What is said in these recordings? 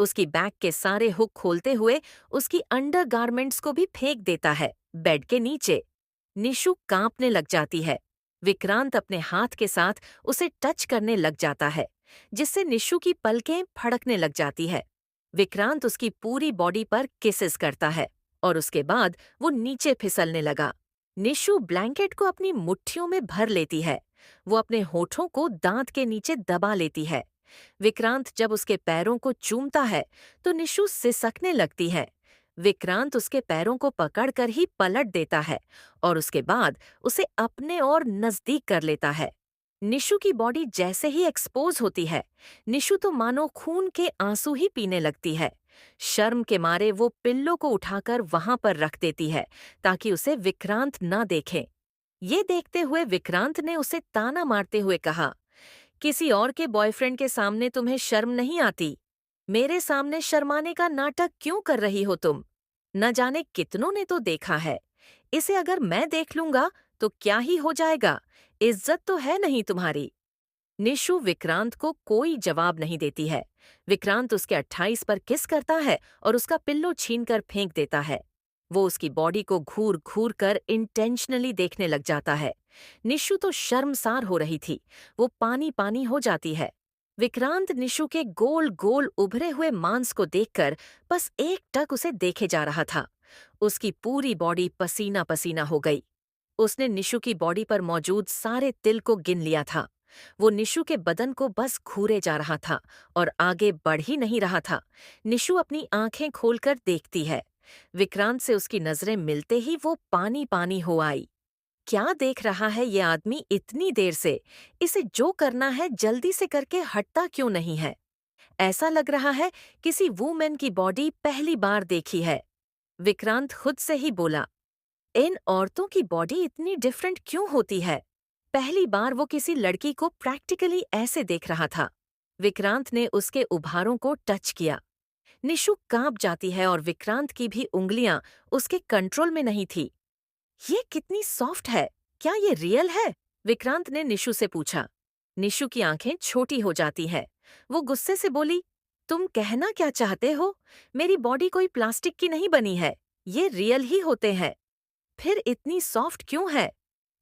उसकी बैग के सारे हुक खोलते हुए उसकी अंडरगारमेंट्स को भी फेंक देता है बेड के नीचे। निशु कांपने लग जाती है। विक्रांत अपने हाथ के साथ उसे टच करने लग जाता है, जिससे निशु की पलकें फड़कने लग जाती है। विक्रांत उसकी पूरी बॉडी पर किसेस करता है और उसके बाद वो नीचे फिसलने लगा। निशु ब्लैंकेट को अपनी मुट्ठियों में भर लेती है। वो अपने होठों को दांत के नीचे दबा लेती है। विक्रांत जब उसके पैरों को चूमता है तो निशु सिसकने लगती है। विक्रांत उसके पैरों को पकड़कर ही पलट देता है और उसके बाद उसे अपने और नजदीक कर लेता है। निशु की बॉडी जैसे ही एक्सपोज होती है, निशु तो मानो खून के आंसू ही पीने लगती है। शर्म के मारे वो पिल्लो को उठाकर वहां पर रख देती है ताकि उसे विक्रांत ना देखे। ये देखते हुए विक्रांत ने उसे ताना मारते हुए कहा, किसी और के बॉयफ्रेंड के सामने तुम्हें शर्म नहीं आती? मेरे सामने शर्माने का नाटक क्यों कर रही हो तुम? न जाने कितनों ने तो देखा है। इसे अगर मैं देख लूंगा तो क्या ही हो जाएगा? इज्जत तो है नहीं तुम्हारी। निशु विक्रांत को कोई जवाब नहीं देती है। विक्रांत उसके 28 पर किस करता है और उसका पिल्लो छीनकर फेंक देता है। वो उसकी बॉडी को घूर घूर कर इंटेंशनली देखने लग जाता है। निशु तो शर्मसार हो रही थी। वो पानी पानी हो जाती है। विक्रांत निशु के गोल गोल उभरे हुए मांस को देखकर बस एक टक उसे देखे जा रहा था। उसकी पूरी बॉडी पसीना पसीना हो गई। उसने निशु की बॉडी पर मौजूद सारे तिल को गिन लिया था। वो निशु के बदन को बस घूरे जा रहा था और आगे बढ़ ही नहीं रहा था। निशु अपनी आंखें खोलकर देखती है। विक्रांत से उसकी नजरें मिलते ही वो पानी पानी हो आई। क्या देख रहा है ये आदमी इतनी देर से? इसे जो करना है जल्दी से करके हटता क्यों नहीं है? ऐसा लग रहा है किसी वूमेन की बॉडी पहली बार देखी है। विक्रांत खुद से ही बोला, इन औरतों की बॉडी इतनी डिफरेंट क्यों होती है? पहली बार वो किसी लड़की को प्रैक्टिकली ऐसे देख रहा था। विक्रांत ने उसके उभारों को टच किया। निशु कांप जाती है और विक्रांत की भी उंगलियां उसके कंट्रोल में नहीं थी। ये कितनी सॉफ्ट है। क्या ये रियल है? विक्रांत ने निशु से पूछा। निशु की आंखें छोटी हो जाती है। वो गुस्से से बोली, तुम कहना क्या चाहते हो? मेरी बॉडी कोई प्लास्टिक की नहीं बनी है। ये रियल ही होते हैं। फिर इतनी सॉफ्ट क्यों है?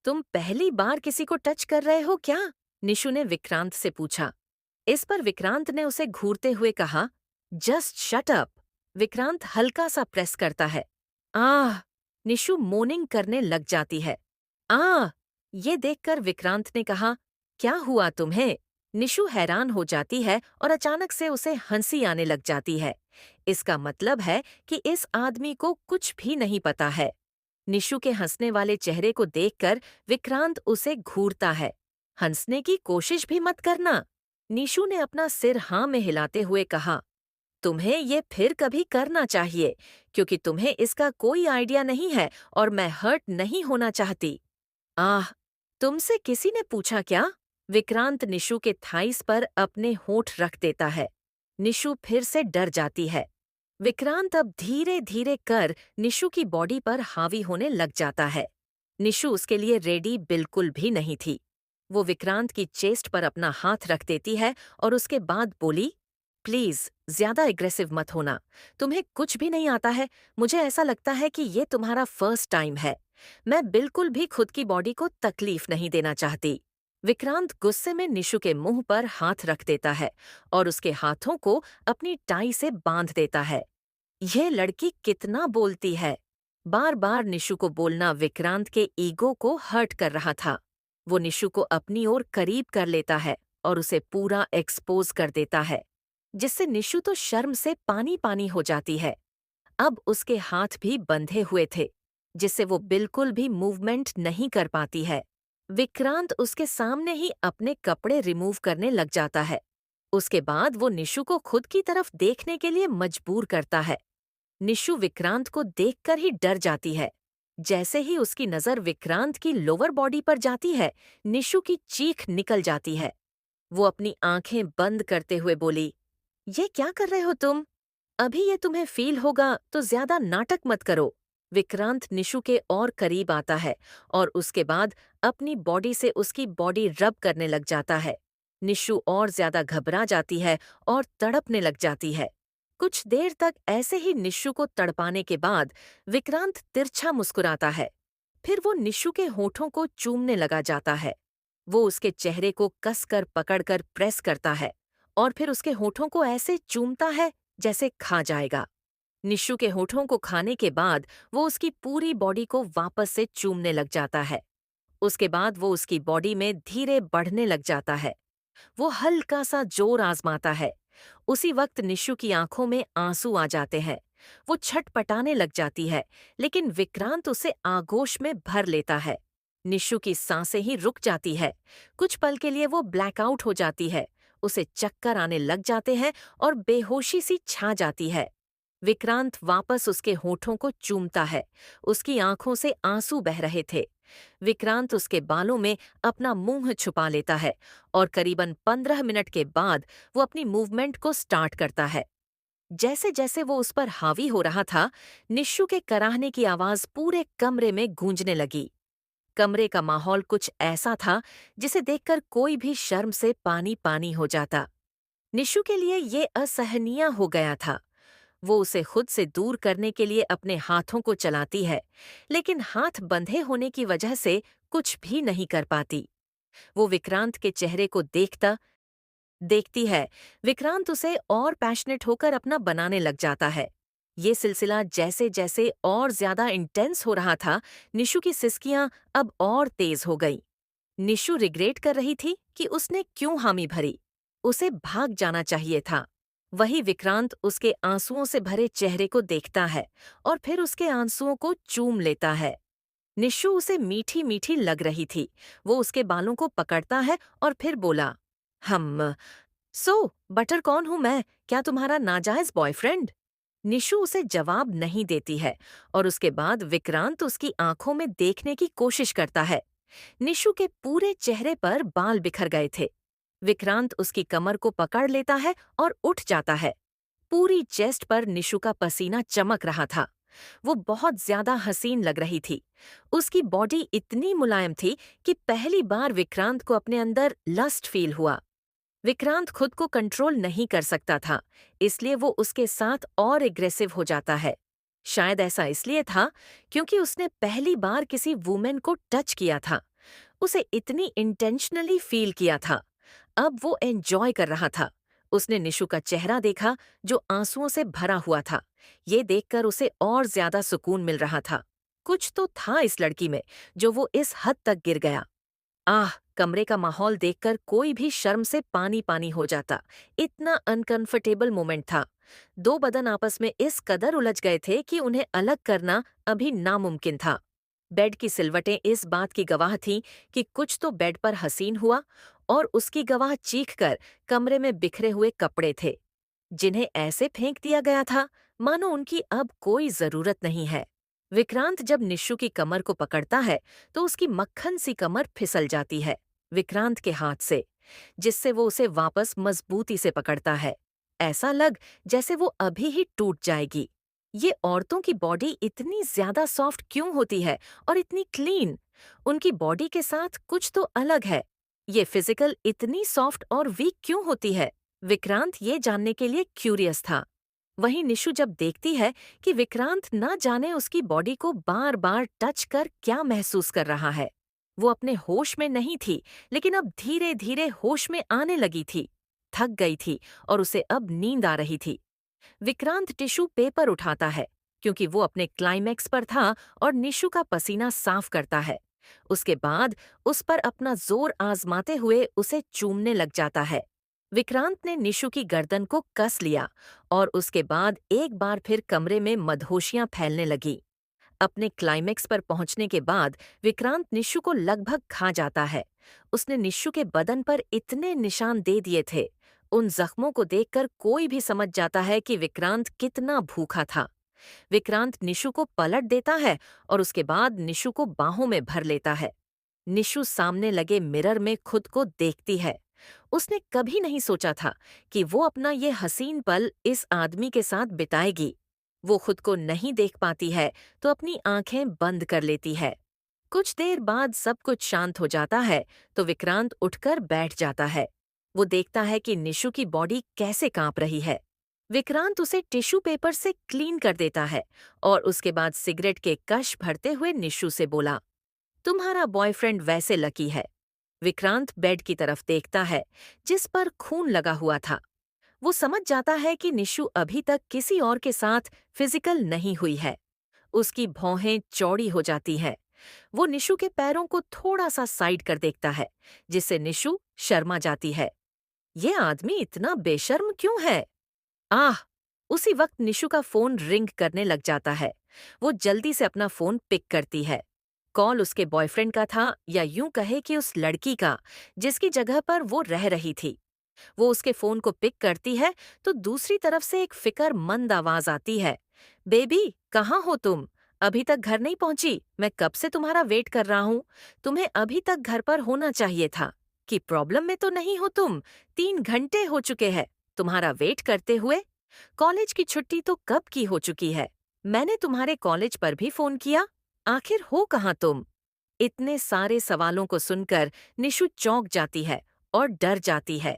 तुम पहली बार किसी को टच कर रहे हो क्या? निशु ने विक्रांत से पूछा। इस पर विक्रांत ने उसे घूरते हुए कहा, जस्ट शट अप। विक्रांत हल्का सा प्रेस करता है। आह! निशु मोर्निंग करने लग जाती है। आह! ये देखकर विक्रांत ने कहा, क्या हुआ तुम्हें? निशु हैरान हो जाती है और अचानक से उसे हंसी आने लग जाती है। इसका मतलब है कि इस आदमी को कुछ भी नहीं पता है। निशु के हंसने वाले चेहरे को देखकर विक्रांत उसे घूरता है। हंसने की कोशिश भी मत करना। निशु ने अपना सिर हाँ में हिलाते हुए कहा, तुम्हें ये फिर कभी करना चाहिए, क्योंकि तुम्हें इसका कोई आइडिया नहीं है और मैं हर्ट नहीं होना चाहती। आह! तुमसे किसी ने पूछा क्या? विक्रांत निशु के थाइस पर अपने होंठ रख देता है। निशु फिर से डर जाती है। विक्रांत अब धीरे धीरे कर निशु की बॉडी पर हावी होने लग जाता है। निशु उसके लिए रेडी बिल्कुल भी नहीं थी। वो विक्रांत की चेस्ट पर अपना हाथ रख देती है और उसके बाद बोली, प्लीज ज्यादा एग्रेसिव मत होना। तुम्हें कुछ भी नहीं आता है। मुझे ऐसा लगता है कि ये तुम्हारा फर्स्ट टाइम है। मैं बिल्कुल भी खुद की बॉडी को तकलीफ नहीं देना चाहती। विक्रांत गुस्से में निशु के मुंह पर हाथ रख देता है और उसके हाथों को अपनी टाई से बांध देता है। यह लड़की कितना बोलती है। बार बार निशु को बोलना विक्रांत के ईगो को हर्ट कर रहा था। वो निशु को अपनी ओर करीब कर लेता है और उसे पूरा एक्सपोज कर देता है, जिससे निशु तो शर्म से पानी पानी हो जाती है। अब उसके हाथ भी बंधे हुए थे, जिससे वो बिल्कुल भी मूवमेंट नहीं कर पाती है। विक्रांत उसके सामने ही अपने कपड़े रिमूव करने लग जाता है। उसके बाद वो निशु को खुद की तरफ देखने के लिए मजबूर करता है। निशु विक्रांत को देखकर ही डर जाती है। जैसे ही उसकी नजर विक्रांत की लोअर बॉडी पर जाती है, निशु की चीख निकल जाती है। वो अपनी आंखें बंद करते हुए बोली, ये क्या कर रहे हो तुम? अभी ये तुम्हें फील होगा तो ज्यादा नाटक मत करो। विक्रांत निशु के और करीब आता है और उसके बाद अपनी बॉडी से उसकी बॉडी रब करने लग जाता है। निशु और ज्यादा घबरा जाती है और तड़पने लग जाती है। कुछ देर तक ऐसे ही निशु को तड़पाने के बाद विक्रांत तिरछा मुस्कुराता है। फिर वो निशु के होठों को चूमने लगा जाता है। वो उसके चेहरे को कसकर पकड़कर प्रेस करता है और फिर उसके होठों को ऐसे चूमता है जैसे खा जाएगा। निशु के होठों को खाने के बाद वो उसकी पूरी बॉडी को वापस से चूमने लग जाता है। उसके बाद वो उसकी बॉडी में धीरे बढ़ने लग जाता है। वो हल्का सा जोर आजमाता है। उसी वक्त निशु की आंखों में आंसू आ जाते हैं। वो छटपटाने लग जाती है, लेकिन विक्रांत उसे आगोश में भर लेता है। निशु की सांसें ही रुक जाती है। कुछ पल के लिए वो ब्लैकआउट हो जाती है। उसे चक्कर आने लग जाते हैं और बेहोशी सी छा जाती है। विक्रांत वापस उसके होठों को चूमता है। उसकी आंखों से आंसू बह रहे थे। विक्रांत उसके बालों में अपना मुंह छुपा लेता है और करीबन 15 मिनट के बाद वो अपनी मूवमेंट को स्टार्ट करता है। जैसे जैसे वो उस पर हावी हो रहा था, निशु के कराहने की आवाज पूरे कमरे में गूंजने लगी। कमरे का माहौल कुछ ऐसा था जिसे देखकर कोई भी शर्म से पानी पानी हो जाता। निशु के लिए ये असहनीय हो गया था। वो उसे खुद से दूर करने के लिए अपने हाथों को चलाती है, लेकिन हाथ बंधे होने की वजह से कुछ भी नहीं कर पाती। वो विक्रांत के चेहरे को देखती है। विक्रांत उसे और पैशनेट होकर अपना बनाने लग जाता है। ये सिलसिला जैसे जैसे और ज्यादा इंटेंस हो रहा था, निशु की सिसकियां अब और तेज हो गई। निशु रिग्रेट कर रही थी कि उसने क्यों हामी भरी। उसे भाग जाना चाहिए था। वही विक्रांत उसके आंसुओं से भरे चेहरे को देखता है और फिर उसके आंसुओं को चूम लेता है। निशु उसे मीठी मीठी लग रही थी। वो उसके बालों को पकड़ता है और फिर बोला, हम बटर कौन हूं मैं? क्या तुम्हारा नाजायज बॉयफ्रेंड? निशु उसे जवाब नहीं देती है और उसके बाद विक्रांत उसकी आंखों में देखने की कोशिश करता है। निशु के पूरे चेहरे पर बाल बिखर गए थे। विक्रांत उसकी कमर को पकड़ लेता है और उठ जाता है। पूरी चेस्ट पर निशु का पसीना चमक रहा था। वो बहुत ज्यादा हसीन लग रही थी। उसकी बॉडी इतनी मुलायम थी कि पहली बार विक्रांत को अपने अंदर लस्ट फील हुआ। विक्रांत खुद को कंट्रोल नहीं कर सकता था, इसलिए वो उसके साथ और एग्रेसिव हो जाता है। शायद ऐसा इसलिए था क्योंकि उसने पहली बार किसी वुमेन को टच किया था। उसे इतनी इंटेंशनली फील किया था। अब वो एंजॉय कर रहा था। उसने निशु का चेहरा देखा जो आंसुओं से भरा हुआ था। ये देखकर उसे और ज्यादा सुकून मिल रहा था। कुछ तो था इस लड़की में जो वो इस हद तक गिर गया। आह! कमरे का माहौल देखकर कोई भी शर्म से पानी पानी हो जाता। इतना अनकंफर्टेबल मोमेंट था। दो बदन आपस में इस कदर उलझ गए थे कि उन्हें अलग करना अभी नामुमकिन था। बेड की सिलवटें इस बात की गवाह थीं कि कुछ तो बेड पर हसीन हुआ, और उसकी गवाह चीखकर कमरे में बिखरे हुए कपड़े थे, जिन्हें ऐसे फेंक दिया गया था मानो उनकी अब कोई जरूरत नहीं है। विक्रांत जब निशु की कमर को पकड़ता है तो उसकी मक्खन सी कमर फिसल जाती है विक्रांत के हाथ से, जिससे वो उसे वापस मजबूती से पकड़ता है। ऐसा लग जैसे वो अभी ही टूट जाएगी। ये औरतों की बॉडी इतनी ज्यादा सॉफ्ट क्यों होती है और इतनी क्लीन? उनकी बॉडी के साथ कुछ तो अलग है। ये फिजिकल इतनी सॉफ्ट और वीक क्यों होती है? विक्रांत ये जानने के लिए क्यूरियस था। वहीं निशु जब देखती है कि विक्रांत न जाने उसकी बॉडी को बार बार टच कर क्या महसूस कर रहा है। वो अपने होश में नहीं थी, लेकिन अब धीरे धीरे होश में आने लगी थी। थक गई थी और उसे अब नींद आ रही थी। विक्रांत टिश्यू पेपर उठाता है क्योंकि वो अपने क्लाइमैक्स पर था और निशु का पसीना साफ करता है। उसके बाद उस पर अपना जोर आजमाते हुए उसे चूमने लग जाता है। विक्रांत ने निशु की गर्दन को कस लिया और उसके बाद एक बार फिर कमरे में मदहोशियां फैलने लगी। अपने क्लाइमेक्स पर पहुंचने के बाद विक्रांत निशु को लगभग खा जाता है। उसने निशु के बदन पर इतने निशान दे दिए थे। उन जख्मों को देखकर कोई भी समझ जाता है कि विक्रांत कितना भूखा था। विक्रांत निशु को पलट देता है और उसके बाद निशु को बाहों में भर लेता है। निशु सामने लगे मिरर में खुद को देखती है। उसने कभी नहीं सोचा था कि वो अपना ये हसीन पल इस आदमी के साथ बिताएगी। वो खुद को नहीं देख पाती है तो अपनी आंखें बंद कर लेती है। कुछ देर बाद सब कुछ शांत हो जाता है तो विक्रांत उठकर बैठ जाता है। वो देखता है कि निशु की बॉडी कैसे कांप रही है। विक्रांत उसे टिश्यू पेपर से क्लीन कर देता है और उसके बाद सिगरेट के कश भरते हुए निशु से बोला, तुम्हारा बॉयफ्रेंड वैसे लकी है। विक्रांत बेड की तरफ देखता है जिस पर खून लगा हुआ था। वो समझ जाता है कि निशु अभी तक किसी और के साथ फिजिकल नहीं हुई है। उसकी भौहें चौड़ी हो जाती हैं। वो निशु के पैरों को थोड़ा सा साइड कर देखता है, जिससे निशु शर्मा जाती है। ये आदमी इतना बेशर्म क्यों है? आह! उसी वक्त निशु का फोन रिंग करने लग जाता है। वो जल्दी से अपना फोन पिक करती है। कॉल उसके बॉयफ्रेंड का था, या यूं कहे कि उस लड़की का, जिसकी जगह पर वो रह रही थी। वो उसके फोन को पिक करती है तो दूसरी तरफ से एक फिक्रमंद आवाज आती है, बेबी कहाँ हो तुम? अभी तक घर नहीं पहुंची? मैं कब से तुम्हारा वेट कर रहा हूँ। तुम्हें अभी तक घर पर होना चाहिए था। कि प्रॉब्लम में तो नहीं हो तुम? 3 घंटे हो चुके हैं तुम्हारा वेट करते हुए। कॉलेज की छुट्टी तो कब की हो चुकी है। मैंने तुम्हारे कॉलेज पर भी फोन किया। आखिर हो कहाँ तुम? इतने सारे सवालों को सुनकर निशु चौंक जाती है और डर जाती है।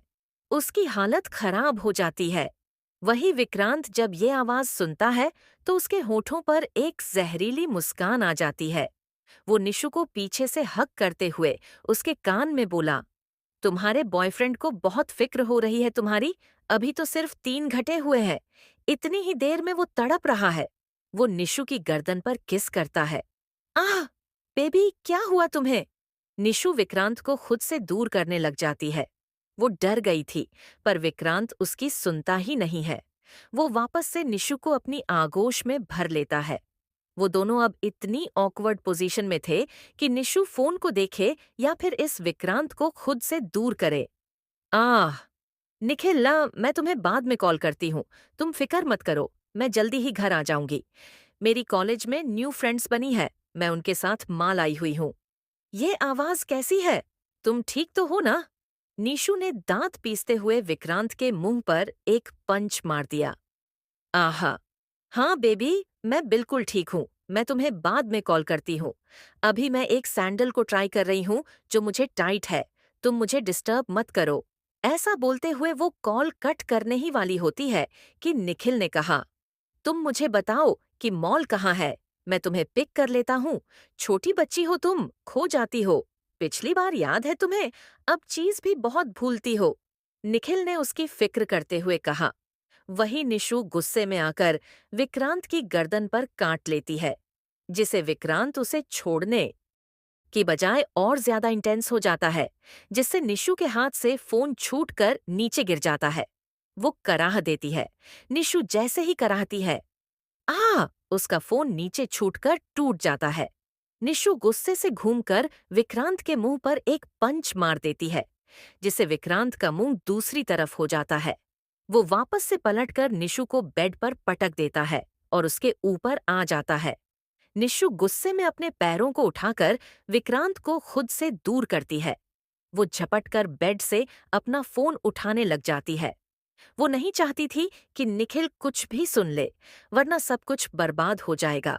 उसकी हालत खराब हो जाती है। वही विक्रांत जब ये आवाज सुनता है तो उसके होठों पर एक जहरीली मुस्कान आ जाती है। वो निशु को पीछे से हक करते हुए उसके कान में बोला, तुम्हारे बॉयफ्रेंड को बहुत फिक्र हो रही है तुम्हारी। अभी तो सिर्फ 3 घंटे हुए हैं। इतनी ही देर में वो तड़प रहा है। वो निशु की गर्दन पर किस करता है। आह! बेबी क्या हुआ तुम्हें? निशु विक्रांत को खुद से दूर करने लग जाती है। वो डर गई थी, पर विक्रांत उसकी सुनता ही नहीं है। वो वापस से निशु को अपनी आगोश में भर लेता है। वो दोनों अब इतनी ऑकवर्ड पोजीशन में थे कि निशु फोन को देखे या फिर इस विक्रांत को खुद से दूर करे। आह! निखिल ना, मैं तुम्हें बाद में कॉल करती हूँ। तुम फिक्र मत करो, मैं जल्दी ही घर आ जाऊंगी। मेरी कॉलेज में न्यू फ्रेंड्स बनी है। मैं उनके साथ माल आई हुई हूँ। ये आवाज कैसी है? तुम ठीक तो हो ना? नीशू ने दांत पीसते हुए विक्रांत के मुंह पर एक पंच मार दिया। आहा! हाँ बेबी, मैं बिल्कुल ठीक हूँ। मैं तुम्हें बाद में कॉल करती हूँ। अभी मैं एक सैंडल को ट्राई कर रही हूँ जो मुझे टाइट है। तुम मुझे डिस्टर्ब मत करो। ऐसा बोलते हुए वो कॉल कट करने ही वाली होती है कि निखिल ने कहा, तुम मुझे बताओ कि मॉल कहाँ है। मैं तुम्हें पिक कर लेता हूँ। छोटी बच्ची हो तुम, खो जाती हो। पिछली बार याद है तुम्हें? अब चीज भी बहुत भूलती हो। निखिल ने उसकी फिक्र करते हुए कहा। वही निशु गुस्से में आकर विक्रांत की गर्दन पर काट लेती है, जिसे विक्रांत उसे छोड़ने की बजाय और ज्यादा इंटेंस हो जाता है, जिससे निशु के हाथ से फोन छूटकर नीचे गिर जाता है। वो कराह देती है। निशु जैसे ही कराहती है, उसका फोन नीचे छूटकर टूट जाता है। निशु गुस्से से घूमकर विक्रांत के मुंह पर एक पंच मार देती है, जिससे विक्रांत का मुंह दूसरी तरफ हो जाता है। वो वापस से पलटकर निशु को बेड पर पटक देता है और उसके ऊपर आ जाता है। निशु गुस्से में अपने पैरों को उठाकर विक्रांत को खुद से दूर करती है। वो झपटकर बेड से अपना फोन उठाने लग जाती है। वो नहीं चाहती थी कि निखिल कुछ भी सुन ले, वरना सब कुछ बर्बाद हो जाएगा।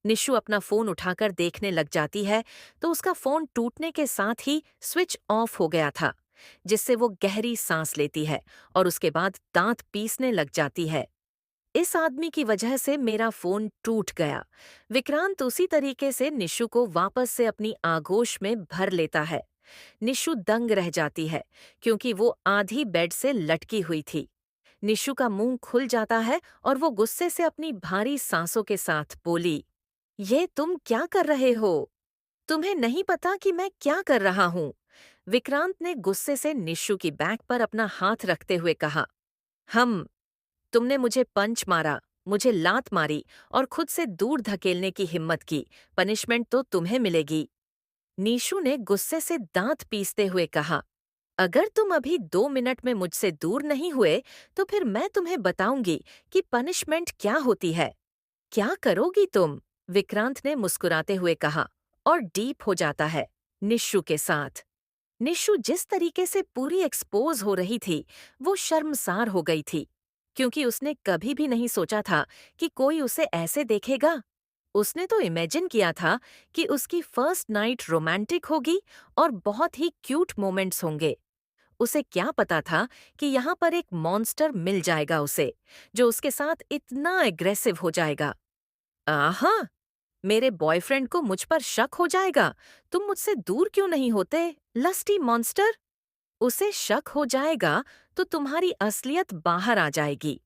निशु अपना फोन उठाकर देखने लग जाती है तो उसका फोन टूटने के साथ ही स्विच ऑफ हो गया था, जिससे वो गहरी सांस लेती है और उसके बाद दांत पीसने लग जाती है। इस आदमी की वजह से मेरा फोन टूट गया। विक्रांत उसी तरीके से निशु को वापस से अपनी आगोश में भर लेता है। निशु दंग रह जाती है, क्योंकि वो आधी बेड से लटकी हुई थी। निशु का मुंह खुल जाता है और वो गुस्से से अपनी भारी सांसों के साथ बोली, ये तुम क्या कर रहे हो? तुम्हें नहीं पता कि मैं क्या कर रहा हूँ? विक्रांत ने गुस्से से निशु की बैक पर अपना हाथ रखते हुए कहा। हम तुमने मुझे पंच मारा, मुझे लात मारी और खुद से दूर धकेलने की हिम्मत की। पनिशमेंट तो तुम्हें मिलेगी। नीशू ने गुस्से से दांत पीसते हुए कहा, अगर तुम अभी 2 मिनट में मुझसे दूर नहीं हुए तो फिर मैं तुम्हें बताऊंगी कि पनिशमेंट क्या होती है। क्या करोगी तुम? विक्रांत ने मुस्कुराते हुए कहा और डीप हो जाता है निशु के साथ। निशु जिस तरीके से पूरी एक्सपोज हो रही थी, वो शर्मसार हो गई थी, क्योंकि उसने कभी भी नहीं सोचा था कि कोई उसे ऐसे देखेगा। उसने तो इमेजिन किया था कि उसकी फर्स्ट नाइट रोमांटिक होगी और बहुत ही क्यूट मोमेंट्स होंगे। उसे क्या पता था कि यहाँ पर एक मॉन्स्टर मिल जाएगा उसे, जो उसके साथ इतना एग्रेसिव हो जाएगा। आहा! मेरे बॉयफ्रेंड को मुझ पर शक हो जाएगा। तुम मुझसे दूर क्यों नहीं होते, लस्टी मॉन्स्टर? उसे शक हो जाएगा तो तुम्हारी असलियत बाहर आ जाएगी।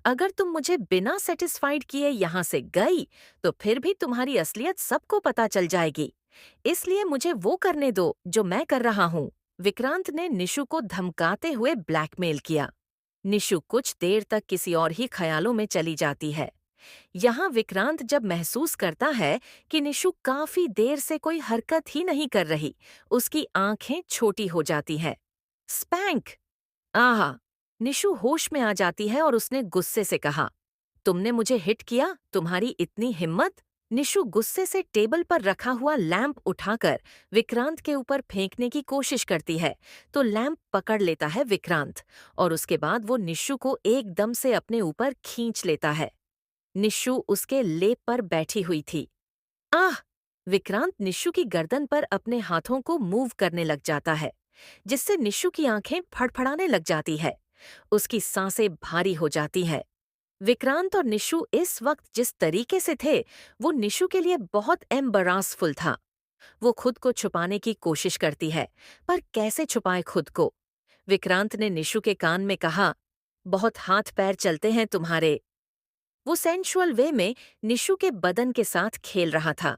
अगर तुम मुझे बिना सेटिस्फाइड किए यहाँ से गई, तो फिर भी तुम्हारी असलियत सबको पता चल जाएगी। इसलिए मुझे वो करने दो जो मैं कर रहा हूँ। विक्रांत ने निशु को धमकाते हुए ब्लैकमेल किया। निशु कुछ देर तक किसी और ही ख्यालों में चली जाती है। यहाँ विक्रांत जब महसूस करता है कि निशु काफी देर से कोई हरकत ही नहीं कर रही, उसकी आंखें छोटी हो जाती हैं। स्पैंक! आहा! निशु होश में आ जाती है और उसने गुस्से से कहा, तुमने मुझे हिट किया, तुम्हारी इतनी हिम्मत? निशु गुस्से से टेबल पर रखा हुआ लैंप उठाकर विक्रांत के ऊपर फेंकने की कोशिश करती है, तो लैंप पकड़ लेता है विक्रांत और उसके बाद वो निशु को एकदम से अपने ऊपर खींच लेता है। निशु उसके लेप पर बैठी हुई थी। आह! विक्रांत निशु की गर्दन पर अपने हाथों को मूव करने लग जाता है, जिससे निशु की आंखें फड़फड़ाने लग जाती है। उसकी सांसें भारी हो जाती है। विक्रांत और निशु इस वक्त जिस तरीके से थे, वो निशु के लिए बहुत एम्बरासफुल था। वो खुद को छुपाने की कोशिश करती है, पर कैसे छुपाए खुद को? विक्रांत ने निशु के कान में कहा, बहुत हाथ पैर चलते हैं तुम्हारे। वो सेंशुअल वे में निशु के बदन के साथ खेल रहा था।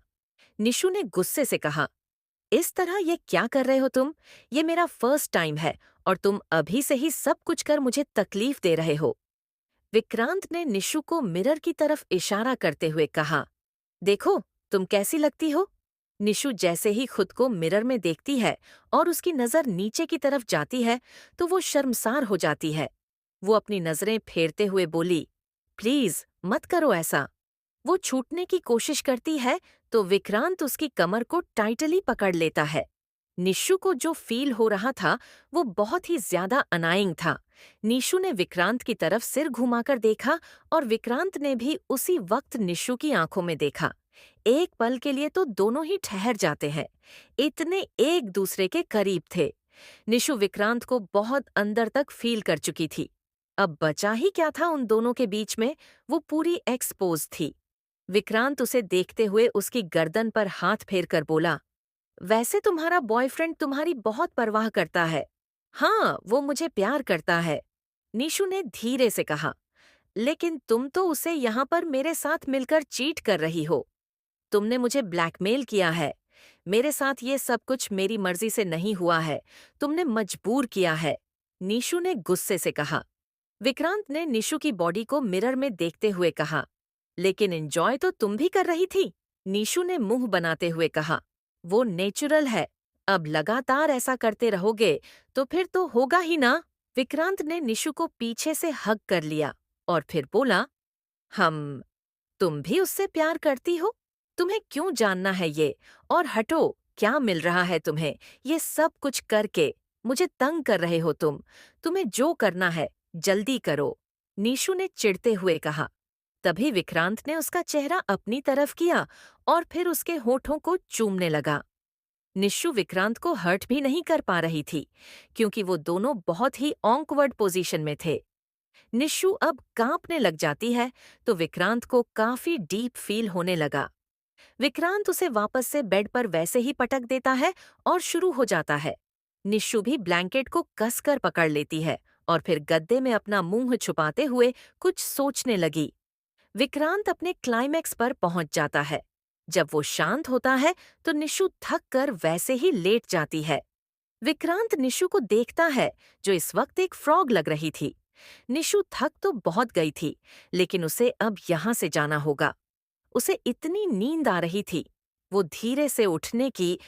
निशु ने गुस्से से कहा, इस तरह ये क्या कर रहे हो तुम? ये मेरा फर्स्ट टाइम है और तुम अभी से ही सब कुछ कर मुझे तकलीफ दे रहे हो। विक्रांत ने निशु को मिरर की तरफ इशारा करते हुए कहा, देखो, तुम कैसी लगती हो? निशु जैसे ही खुद को मिरर में देखती है और उसकी नजर नीचे की तरफ जाती है, तो वो शर्मसार हो जाती है। वो अपनी नजरें फेरते हुए बोली, प्लीज मत करो ऐसा। वो छूटने की कोशिश करती है तो विक्रांत उसकी कमर को टाइटली पकड़ लेता है। निशु को जो फील हो रहा था वो बहुत ही ज्यादा अनाइंग था। निशु ने विक्रांत की तरफ सिर घुमाकर देखा और विक्रांत ने भी उसी वक्त निशु की आंखों में देखा। एक पल के लिए तो दोनों ही ठहर जाते हैं, इतने एक दूसरे के करीब थे। निशु विक्रांत को बहुत अंदर तक फील कर चुकी थी। अब बचा ही क्या था उन दोनों के बीच में? वो पूरी एक्सपोज थी। विक्रांत उसे देखते हुए उसकी गर्दन पर हाथ फेरकर बोला, वैसे तुम्हारा बॉयफ्रेंड तुम्हारी बहुत परवाह करता है। हाँ, वो मुझे प्यार करता है। निशु ने धीरे से कहा, लेकिन तुम तो उसे यहाँ पर मेरे साथ मिलकर चीट कर रही हो। तुमने मुझे ब्लैकमेल किया है। मेरे साथ ये सब कुछ मेरी मर्जी से नहीं हुआ है, तुमने मजबूर किया है। निशु ने गुस्से से कहा। विक्रांत ने निशु की बॉडी को मिरर में देखते हुए कहा, लेकिन एंजॉय तो तुम भी कर रही थी। निशु ने मुंह बनाते हुए कहा, वो नेचुरल है। अब लगातार ऐसा करते रहोगे तो फिर तो होगा ही ना। विक्रांत ने निशु को पीछे से हग कर लिया और फिर बोला, हम तुम भी उससे प्यार करती हो? तुम्हें क्यों जानना है ये? और हटो, क्या मिल रहा है तुम्हें ये सब कुछ करके? मुझे तंग कर रहे हो तुम। तुम्हें जो करना है जल्दी करो, निशु ने चिढ़ते हुए कहा। तभी विक्रांत ने उसका चेहरा अपनी तरफ किया और फिर उसके होठों को चूमने लगा। निशु विक्रांत को हर्ट भी नहीं कर पा रही थी, क्योंकि वो दोनों बहुत ही ऑकवर्ड पोजीशन में थे। निशु अब कांपने लग जाती है, तो विक्रांत को काफी डीप फील होने लगा। विक्रांत उसे वापस से बेड पर वैसे ही पटक देता है और शुरू हो जाता है। निशु भी ब्लैंकेट को कसकर पकड़ लेती है और फिर गद्दे में अपना मुंह छुपाते हुए कुछ सोचने लगी। विक्रांत अपने क्लाइमैक्स पर पहुंच जाता है। जब वो शांत होता है तो निशु थक कर वैसे ही लेट जाती है। विक्रांत निशु को देखता है, जो इस वक्त एक फ्रॉग लग रही थी। निशु थक तो बहुत गई थी, लेकिन उसे अब यहाँ से जाना होगा। उसे इतनी नींद आ रही थी। वो धीरे से उठने की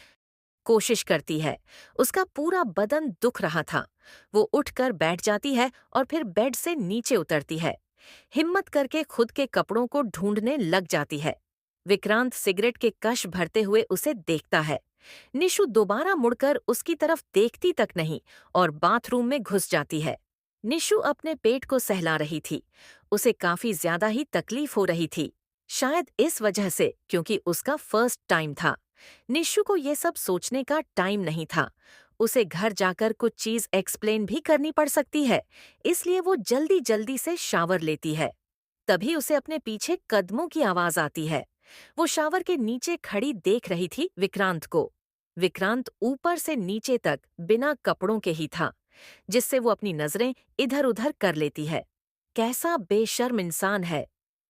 कोशिश करती है। उसका पूरा बदन दुख रहा था। वो उठकर बैठ जाती है और फिर बेड से नीचे उतरती है। हिम्मत करके खुद के कपड़ों को ढूंढने लग जाती है। विक्रांत सिगरेट के कश भरते हुए उसे देखता है। निशु दोबारा मुड़कर उसकी तरफ देखती तक नहीं और बाथरूम में घुस जाती है। निशु अपने पेट को सहला रही थी। उसे काफी ज्यादा ही तकलीफ हो रही थी, शायद इस वजह से क्योंकि उसका फर्स्ट टाइम था। निशु को ये सब सोचने का टाइम नहीं था। उसे घर जाकर कुछ चीज एक्सप्लेन भी करनी पड़ सकती है, इसलिए वो जल्दी जल्दी से शावर लेती है। तभी उसे अपने पीछे कदमों की आवाज आती है। वो शावर के नीचे खड़ी देख रही थी विक्रांत को। विक्रांत ऊपर से नीचे तक बिना कपड़ों के ही था, जिससे वो अपनी नजरें इधर उधर कर लेती है। कैसा बेशर्म इंसान है।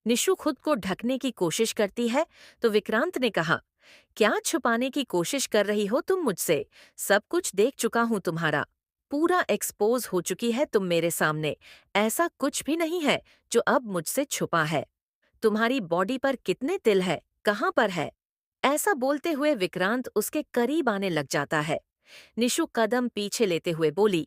निशु खुद को ढकने की कोशिश करती है तो विक्रांत ने कहा, क्या छुपाने की कोशिश कर रही हो तुम मुझसे? सब कुछ देख चुका हूं तुम्हारा। पूरा एक्सपोज हो चुकी है तुम मेरे सामने। ऐसा कुछ भी नहीं है जो अब मुझसे छुपा है। तुम्हारी बॉडी पर कितने तिल है, कहाँ पर है? ऐसा बोलते हुए विक्रांत उसके करीब आने लग जाता है। निशु कदम पीछे लेते हुए बोली,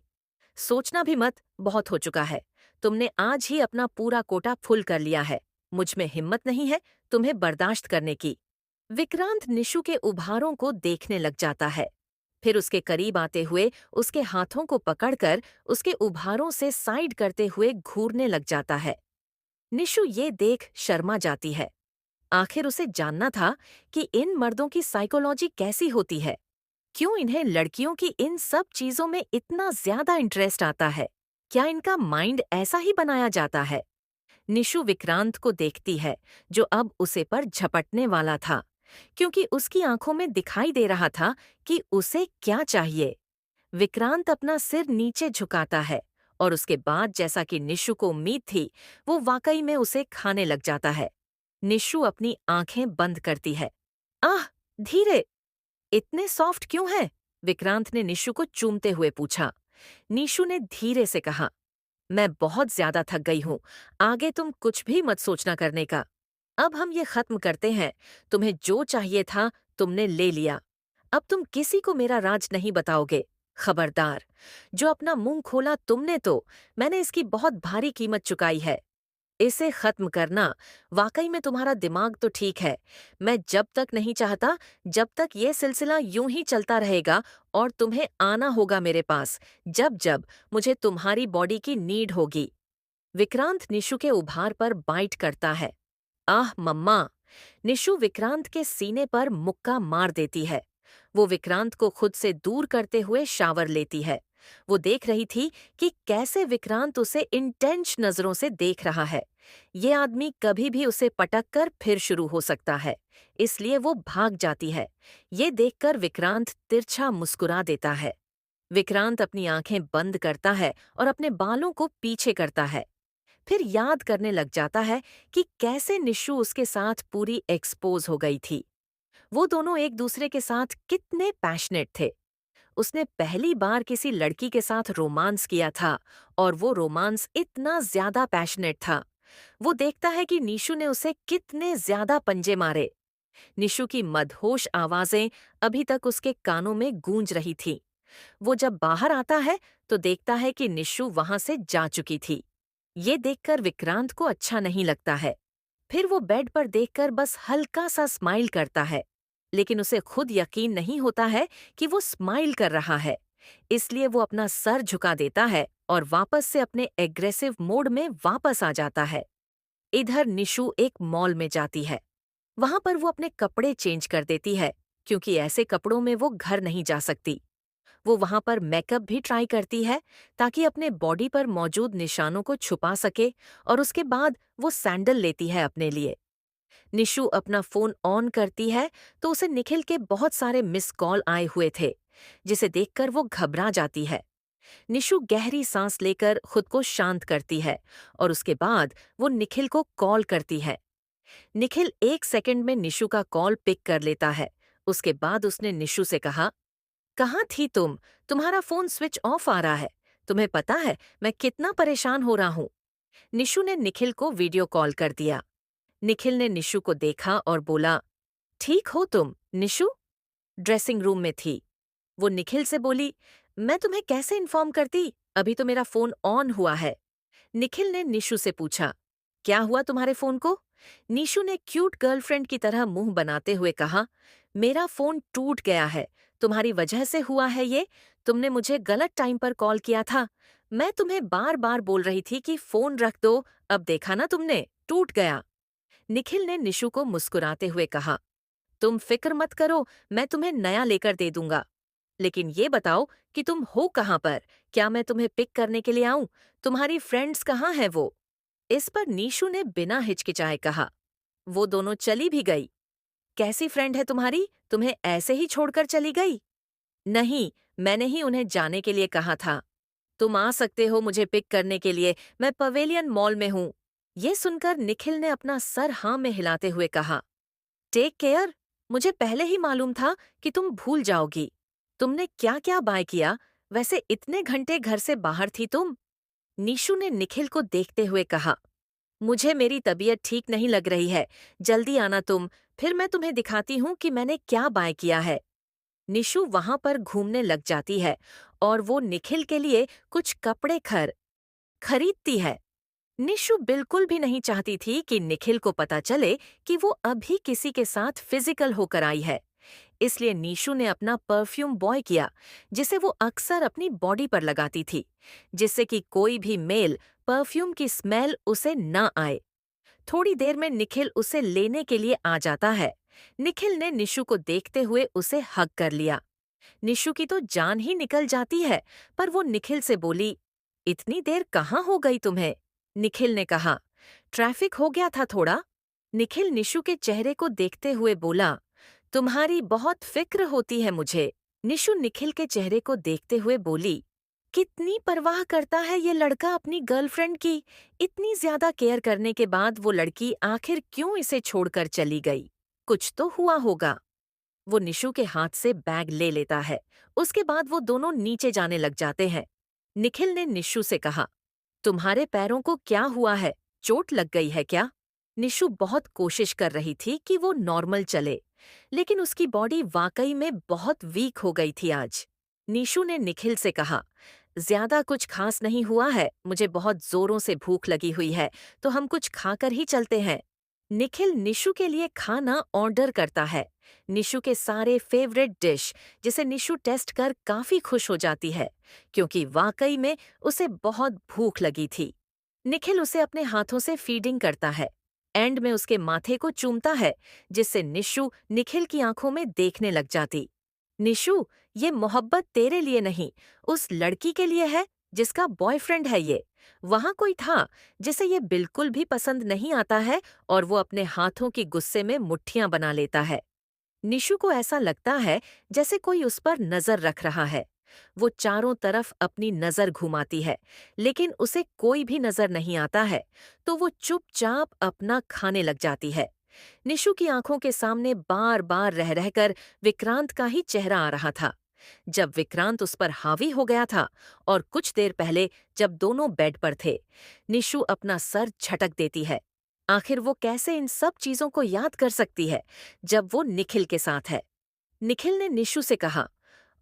सोचना भी मत, बहुत हो चुका है। तुमने आज ही अपना पूरा कोटा फुल कर लिया है। मुझ में हिम्मत नहीं है तुम्हें बर्दाश्त करने की। विक्रांत निशु के उभारों को देखने लग जाता है। फिर उसके करीब आते हुए उसके हाथों को पकड़कर उसके उभारों से साइड करते हुए घूरने लग जाता है। निशु ये देख शर्मा जाती है। आखिर उसे जानना था कि इन मर्दों की साइकोलॉजी कैसी होती है। क्यों इन्हें लड़कियों की इन सब चीजों में इतना ज्यादा इंटरेस्ट आता है? क्या इनका माइंड ऐसा ही बनाया जाता है? निशु विक्रांत को देखती है, जो अब उसे पर झपटने वाला था, क्योंकि उसकी आंखों में दिखाई दे रहा था कि उसे क्या चाहिए। विक्रांत अपना सिर नीचे झुकाता है और उसके बाद, जैसा कि निशु को उम्मीद थी, वो वाकई में उसे खाने लग जाता है। निशु अपनी आंखें बंद करती है। आह, धीरे, इतने सॉफ्ट क्यों है? विक्रांत ने निशु को चूमते हुए पूछा। निशु ने धीरे से कहा, मैं बहुत ज्यादा थक गई हूं, आगे तुम कुछ भी मत सोचना करने का। अब हम ये खत्म करते हैं। तुम्हें जो चाहिए था तुमने ले लिया। अब तुम किसी को मेरा राज नहीं बताओगे। खबरदार, जो अपना मुंह खोला तुमने तो मैंने इसकी बहुत भारी कीमत चुकाई है। इसे खत्म करना। वाकई में तुम्हारा दिमाग तो ठीक है। मैं जब तक नहीं चाहता, जब तक ये सिलसिला यूं ही चलता रहेगा, और तुम्हें आना होगा मेरे पास जब जब मुझे तुम्हारी बॉडी की नीड होगी। विक्रांत निशु के उभार पर बाइट करता है। आह मम्मा! निशु विक्रांत के सीने पर मुक्का मार देती है। वो विक्रांत को खुद से दूर करते हुए शावर लेती है। वो देख रही थी कि कैसे विक्रांत उसे इंटेंस नजरों से देख रहा है। ये आदमी कभी भी उसे पटक कर फिर शुरू हो सकता है, इसलिए वो भाग जाती है। ये देखकर विक्रांत तिरछा मुस्कुरा देता है। विक्रांत अपनी आंखें बंद करता है और अपने बालों को पीछे करता है। फिर याद करने लग जाता है कि कैसे निशु उसके साथ पूरी एक्सपोज हो गई थी। वो दोनों एक दूसरे के साथ कितने पैशनेट थे। उसने पहली बार किसी लड़की के साथ रोमांस किया था, और वो रोमांस इतना ज्यादा पैशनेट था। वो देखता है कि निशु ने उसे कितने ज्यादा पंजे मारे। निशु की मदहोश आवाजें अभी तक उसके कानों में गूंज रही थीं। वो जब बाहर आता है तो देखता है कि निशु वहां से जा चुकी थी। ये देखकर विक्रांत को अच्छा नहीं लगता है। फिर वो बेड पर देखकर बस हल्का सा स्माइल करता है, लेकिन उसे खुद यकीन नहीं होता है कि वो स्माइल कर रहा है। इसलिए वो अपना सर झुका देता है और वापस से अपने एग्रेसिव मोड में वापस आ जाता है। इधर निशु एक मॉल में जाती है। वहां पर वो अपने कपड़े चेंज कर देती है, क्योंकि ऐसे कपड़ों में वो घर नहीं जा सकती। वो वहां पर मेकअप भी ट्राई करती है, ताकि अपने बॉडी पर मौजूद निशानों को छुपा सके, और उसके बाद वो सैंडल लेती है अपने लिए। निशु अपना फोन ऑन करती है तो उसे निखिल के बहुत सारे मिस कॉल आए हुए थे, जिसे देखकर वो घबरा जाती है। निशु गहरी सांस लेकर खुद को शांत करती है और उसके बाद वो निखिल को कॉल करती है। निखिल 1 सेकंड में निशु का कॉल पिक कर लेता है। उसके बाद उसने निशु से कहा, कहाँ थी तुम? तुम्हारा फोन स्विच ऑफ आ रहा है। तुम्हें पता है मैं कितना परेशान हो रहा हूँ। निशु ने निखिल को वीडियो कॉल कर दिया। निखिल ने निशु को देखा और बोला, ठीक हो तुम, निशु? ड्रेसिंग रूम में थी। वो निखिल से बोली, मैं तुम्हें कैसे इन्फॉर्म करती, अभी तो मेरा फोन ऑन हुआ है। निखिल ने निशु से पूछा, क्या हुआ तुम्हारे फोन को? निशु ने क्यूट गर्लफ्रेंड की तरह मुंह बनाते हुए कहा, मेरा फोन टूट गया है। तुम्हारी वजह से हुआ है ये। तुमने मुझे गलत टाइम पर कॉल किया था। मैं तुम्हें बार बार बोल रही थी कि फोन रख दो, अब देखा ना तुमने, टूट गया। निखिल ने निशु को मुस्कुराते हुए कहा, तुम फिक्र मत करो, मैं तुम्हें नया लेकर दे दूंगा। लेकिन ये बताओ कि तुम हो कहाँ पर? क्या मैं तुम्हें पिक करने के लिए आऊं? तुम्हारी फ्रेंड्स कहाँ है वो? इस पर नीशू ने बिना हिचकिचाए कहा। वो दोनों चली भी गई। कैसी फ्रेंड है तुम्हारी? तुम्हें ऐसे ही छोड़कर चली गई? नहीं, मैंने ही उन्हें जाने के लिए कहा था। तुम आ सकते हो मुझे पिक करने के लिए, मैं पवेलियन मॉल में हूँ। ये सुनकर निखिल ने अपना सर हाँ में हिलाते हुए कहा। Take care. मुझे पहले ही मालूम था कि तुम भूल जाओगी। तुमने क्या क्या बाय किया? वैसे इतने घंटे घर से बाहर थी तुम? नीशू ने निखिल को देखते हुए कहा। मुझे मेरी तबीयत ठीक नहीं लग रही है। जल्दी आना तुम, फिर मैं तुम्हें दिखाती हूँ कि मैंने क्या बाय किया है। निशु वहां पर घूमने लग जाती है और वो निखिल के लिए कुछ कपड़े खरीदती है। निशु बिल्कुल भी नहीं चाहती थी कि निखिल को पता चले कि वो अभी किसी के साथ फिजिकल होकर आई है। इसलिए निशु ने अपना परफ्यूम बॉय किया, जिसे वो अक्सर अपनी बॉडी पर लगाती थी, जिससे कि कोई भी मेल परफ्यूम की स्मेल उसे न आए। थोड़ी देर में निखिल उसे लेने के लिए आ जाता है। निखिल ने निशु को देखते हुए उसे हग कर लिया। निशु की तो जान ही निकल जाती है, पर वो निखिल से बोली, इतनी देर कहाँ हो गई तुम्हें? निखिल ने कहा, ट्रैफिक हो गया था थोड़ा। निखिल निशु के चेहरे को देखते हुए बोला, तुम्हारी बहुत फिक्र होती है मुझे। निशु निखिल के चेहरे को देखते हुए बोली, कितनी परवाह करता है ये लड़का अपनी गर्लफ्रेंड की। इतनी ज्यादा केयर करने के बाद वो लड़की आखिर क्यों इसे छोड़कर चली गई? कुछ तो हुआ होगा। वो निशु के हाथ से बैग ले लेता है। उसके बाद वो दोनों नीचे जाने लग जाते हैं। निखिल ने निशु से कहा, तुम्हारे पैरों को क्या हुआ है? चोट लग गई है क्या? निशु बहुत कोशिश कर रही थी कि वो नॉर्मल चले, लेकिन उसकी बॉडी वाकई में बहुत वीक हो गई थी आज। निशु ने निखिल से कहा, ज्यादा कुछ खास नहीं हुआ है, मुझे बहुत जोरों से भूख लगी हुई है, तो हम कुछ खाकर ही चलते हैं। निखिल निशु के लिए खाना ऑर्डर करता है। निशु के सारे फेवरेट डिश, जिसे निशु टेस्ट कर काफी खुश हो जाती है, क्योंकि वाकई में उसे बहुत भूख लगी थी। निखिल उसे अपने हाथों से फीडिंग करता है। एंड में उसके माथे को चूमता है, जिससे निशु निखिल की आंखों में देखने लग जाती। निशु, ये मोहब्बत तेरे लिए नहीं, उस लड़की के लिए है जिसका बॉयफ्रेंड है ये। वहां कोई था जिसे ये बिल्कुल भी पसंद नहीं आता है और वो अपने हाथों की गुस्से में मुट्ठियां बना लेता है। निशु को ऐसा लगता है जैसे कोई उस पर नजर रख रहा है। वो चारों तरफ अपनी नजर घुमाती है, लेकिन उसे कोई भी नजर नहीं आता है, तो वो चुपचाप अपना खाने लग जाती है। निशु की आंखों के सामने बार बार रह रहकर विक्रांत का ही चेहरा आ रहा था। जब विक्रांत उस पर हावी हो गया था और कुछ देर पहले जब दोनों बेड पर थे, निशु अपना सर झटक देती है। आखिर वो कैसे इन सब चीजों को याद कर सकती है जब वो निखिल के साथ है? निखिल ने निशु से कहा,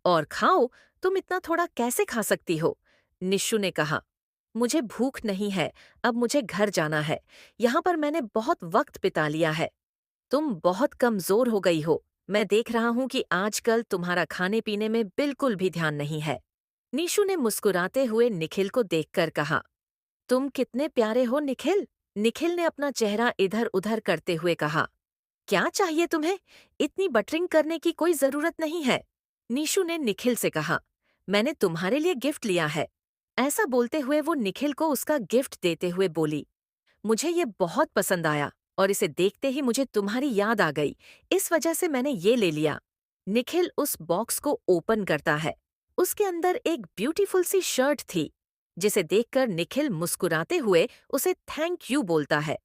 और खाओ, तुम इतना थोड़ा कैसे खा सकती हो? निशु ने कहा, मुझे भूख नहीं है, अब मुझे घर जाना है। यहाँ पर मैंने बहुत वक्त बिता लिया है। तुम बहुत कमजोर हो गई हो। मैं देख रहा हूँ कि आजकल तुम्हारा खाने पीने में बिल्कुल भी ध्यान नहीं है। निशु ने मुस्कुराते हुए निखिल को देखकर कहा, तुम कितने प्यारे हो निखिल। निखिल ने अपना चेहरा इधर उधर करते हुए कहा, क्या चाहिए तुम्हें? इतनी बटरिंग करने की कोई जरूरत नहीं है। निशु ने निखिल से कहा, मैंने तुम्हारे लिए गिफ्ट लिया है। ऐसा बोलते हुए वो निखिल को उसका गिफ्ट देते हुए बोली, मुझे ये बहुत पसंद आया और इसे देखते ही मुझे तुम्हारी याद आ गई, इस वजह से मैंने ये ले लिया। निखिल उस बॉक्स को ओपन करता है। उसके अंदर एक ब्यूटीफुल सी शर्ट थी, जिसे देखकर निखिल मुस्कुराते हुए उसे थैंक यू बोलता है।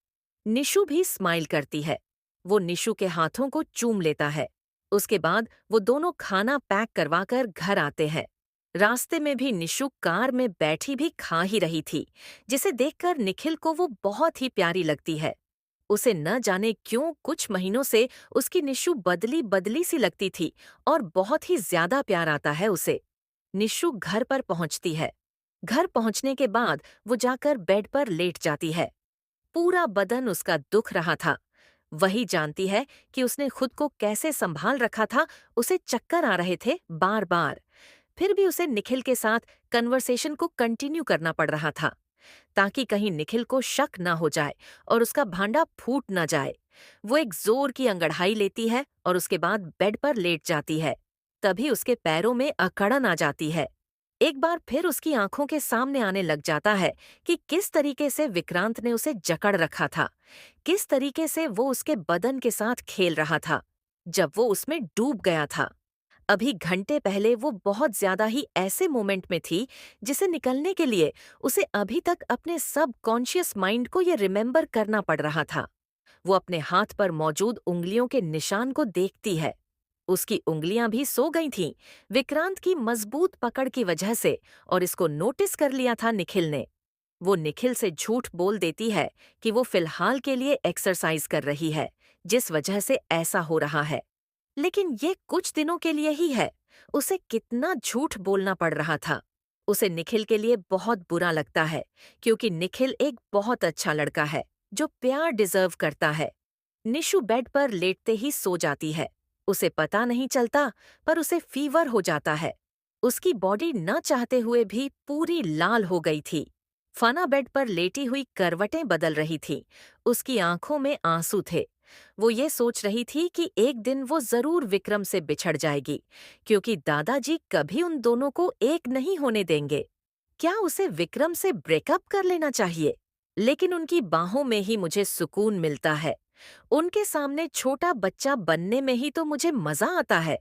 निशु भी स्माइल करती है। वो निशु के हाथों को चूम लेता है। उसके बाद वो दोनों खाना पैक करवाकर घर आते हैं। रास्ते में भी निशु कार में बैठी भी खा ही रही थी, जिसे देखकर निखिल को वो बहुत ही प्यारी लगती है। उसे न जाने क्यों कुछ महीनों से उसकी निशु बदली बदली सी लगती थी और बहुत ही ज्यादा प्यार आता है उसे। निशु घर पर पहुंचती है। घर पहुंचने के बाद वो जाकर बेड पर लेट जाती है। पूरा बदन उसका दुख रहा था। वही जानती है कि उसने खुद को कैसे संभाल रखा था, उसे चक्कर आ रहे थे बार बार। फिर भी उसे निखिल के साथ कन्वर्सेशन को कंटिन्यू करना पड़ रहा था, ताकि कहीं निखिल को शक ना हो जाए और उसका भांडा फूट ना जाए। वो एक जोर की अंगड़ाई लेती है और उसके बाद बेड पर लेट जाती है। तभी उसके पैरों में अकड़न आ जाती है। एक बार फिर उसकी आंखों के सामने आने लग जाता है कि किस तरीके से विक्रांत ने उसे जकड़ रखा था, किस तरीके से वो उसके बदन के साथ खेल रहा था, जब वो उसमें डूब गया था। अभी घंटे पहले वो बहुत ज्यादा ही ऐसे मोमेंट में थी जिसे निकलने के लिए उसे अभी तक अपने सब कॉन्शियस माइंड को ये रिमेम्बर करना पड़ रहा था। वो अपने हाथ पर मौजूद उंगलियों के निशान को देखती है। उसकी उंगलियां भी सो गई थीं, विक्रांत की मजबूत पकड़ की वजह से, और इसको नोटिस कर लिया था निखिल ने। वो निखिल से झूठ बोल देती है कि वो फिलहाल के लिए एक्सरसाइज कर रही है, जिस वजह से ऐसा हो रहा है। लेकिन ये कुछ दिनों के लिए ही है। उसे कितना झूठ बोलना पड़ रहा था। उसे निखिल के लिए बहुत बुरा लगता है, क्योंकि निखिल एक बहुत अच्छा लड़का है जो प्यार डिजर्व करता है। निशु बेड पर लेटते ही सो जाती है। उसे पता नहीं चलता, पर उसे फीवर हो जाता है। उसकी बॉडी न चाहते हुए भी पूरी लाल हो गई थी। फना बेड पर लेटी हुई करवटें बदल रही थी। उसकी आंखों में आंसू थे। वो ये सोच रही थी कि एक दिन वो जरूर विक्रम से बिछड़ जाएगी, क्योंकि दादाजी कभी उन दोनों को एक नहीं होने देंगे। क्या उसे विक्रम से ब्रेकअप कर लेना चाहिए? लेकिन उनकी बाहों में ही मुझे सुकून मिलता है। उनके सामने छोटा बच्चा बनने में ही तो मुझे मजा आता है।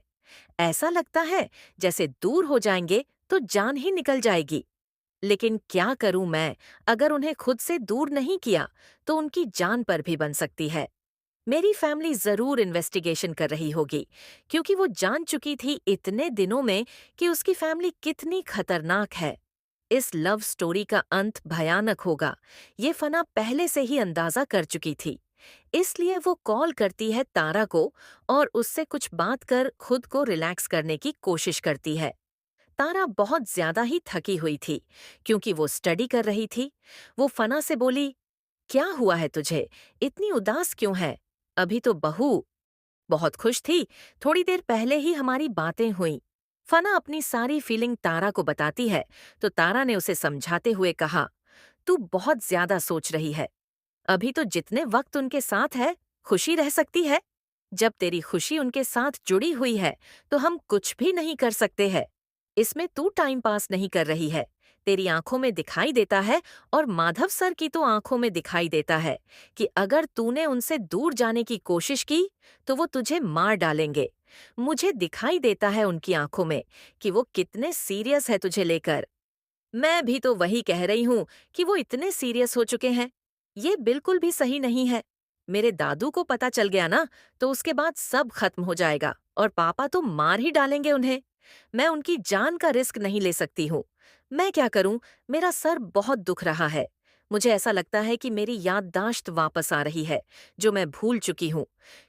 ऐसा लगता है जैसे दूर हो जाएंगे तो जान ही निकल जाएगी। लेकिन क्या करूं मैं? अगर उन्हें खुद से दूर नहीं किया तो उनकी जान पर भी बन सकती है। मेरी फैमिली जरूर इन्वेस्टिगेशन कर रही होगी, क्योंकि वो जान चुकी थी इतने दिनों में कि उसकी फैमिली कितनी खतरनाक है। इस लव स्टोरी का अंत भयानक होगा, ये फना पहले से ही अंदाजा कर चुकी थी। इसलिए वो कॉल करती है तारा को और उससे कुछ बात कर खुद को रिलैक्स करने की कोशिश करती है। तारा बहुत ज्यादा ही थकी हुई थी, क्योंकि वो स्टडी कर रही थी। वो फना से बोली, क्या हुआ है तुझे? इतनी उदास क्यों है? अभी तो बहू बहुत खुश थी। थोड़ी देर पहले ही हमारी बातें हुईं। फना अपनी सारी फीलिंग तारा को बताती है, तो तारा ने उसे समझाते हुए कहा, तू बहुत ज्यादा सोच रही है। अभी तो जितने वक्त उनके साथ है, खुशी रह सकती है। जब तेरी खुशी उनके साथ जुड़ी हुई है, तो हम कुछ भी नहीं कर सकते हैं। इसमें तू टाइम पास नहीं कर रही है। तेरी आंखों में दिखाई देता है, और माधव सर की तो आंखों में दिखाई देता है कि अगर तूने उनसे दूर जाने की कोशिश की, तो वो तुझे मार डालेंगे। मुझे दिखाई देता है उनकी आंखों में कि वो कितने सीरियस है तुझे लेकर। मैं भी तो वही कह रही हूँ कि वो इतने सीरियस हो चुके हैं। ये बिल्कुल भी सही नहीं है। मेरे दादू को पता चल गया ना, तो उसके बाद सब खत्म हो जाएगा और पापा तो मार ही डालेंगे उन्हें। मैं उनकी जान का रिस्क नहीं ले सकती हूँ। मैं क्या करूँ? मेरा सर बहुत दुख रहा है। मुझे ऐसा लगता है कि मेरी याददाश्त वापस आ रही है, जो मैं भूल चुकी हूँ,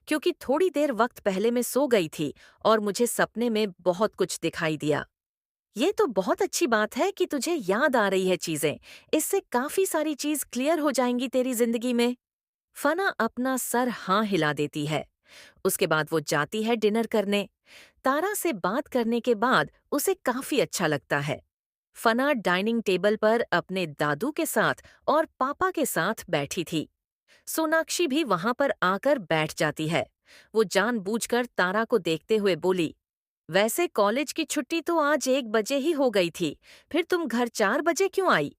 क्योंकि थोड़ी देर वक्त पहले मैं सो गई थी और मुझे सपने में बहुत कुछ दिखाई दिया। ये तो बहुत अच्छी बात है कि तुझे याद आ रही है चीजें। इससे काफी सारी चीज क्लियर हो जाएंगी तेरी जिंदगी में। फना अपना सर हाँ हिला देती है। उसके बाद वो जाती है डिनर करने। तारा से बात करने के बाद उसे काफी अच्छा लगता है। फना डाइनिंग टेबल पर अपने दादू के साथ और पापा के साथ बैठी थी। सोनाक्षी भी वहां पर आकर बैठ जाती है। वो जानबूझकर तारा को देखते हुए बोली, वैसे कॉलेज की छुट्टी तो आज 1 बजे ही हो गई थी, फिर तुम घर 4 बजे क्यों आई?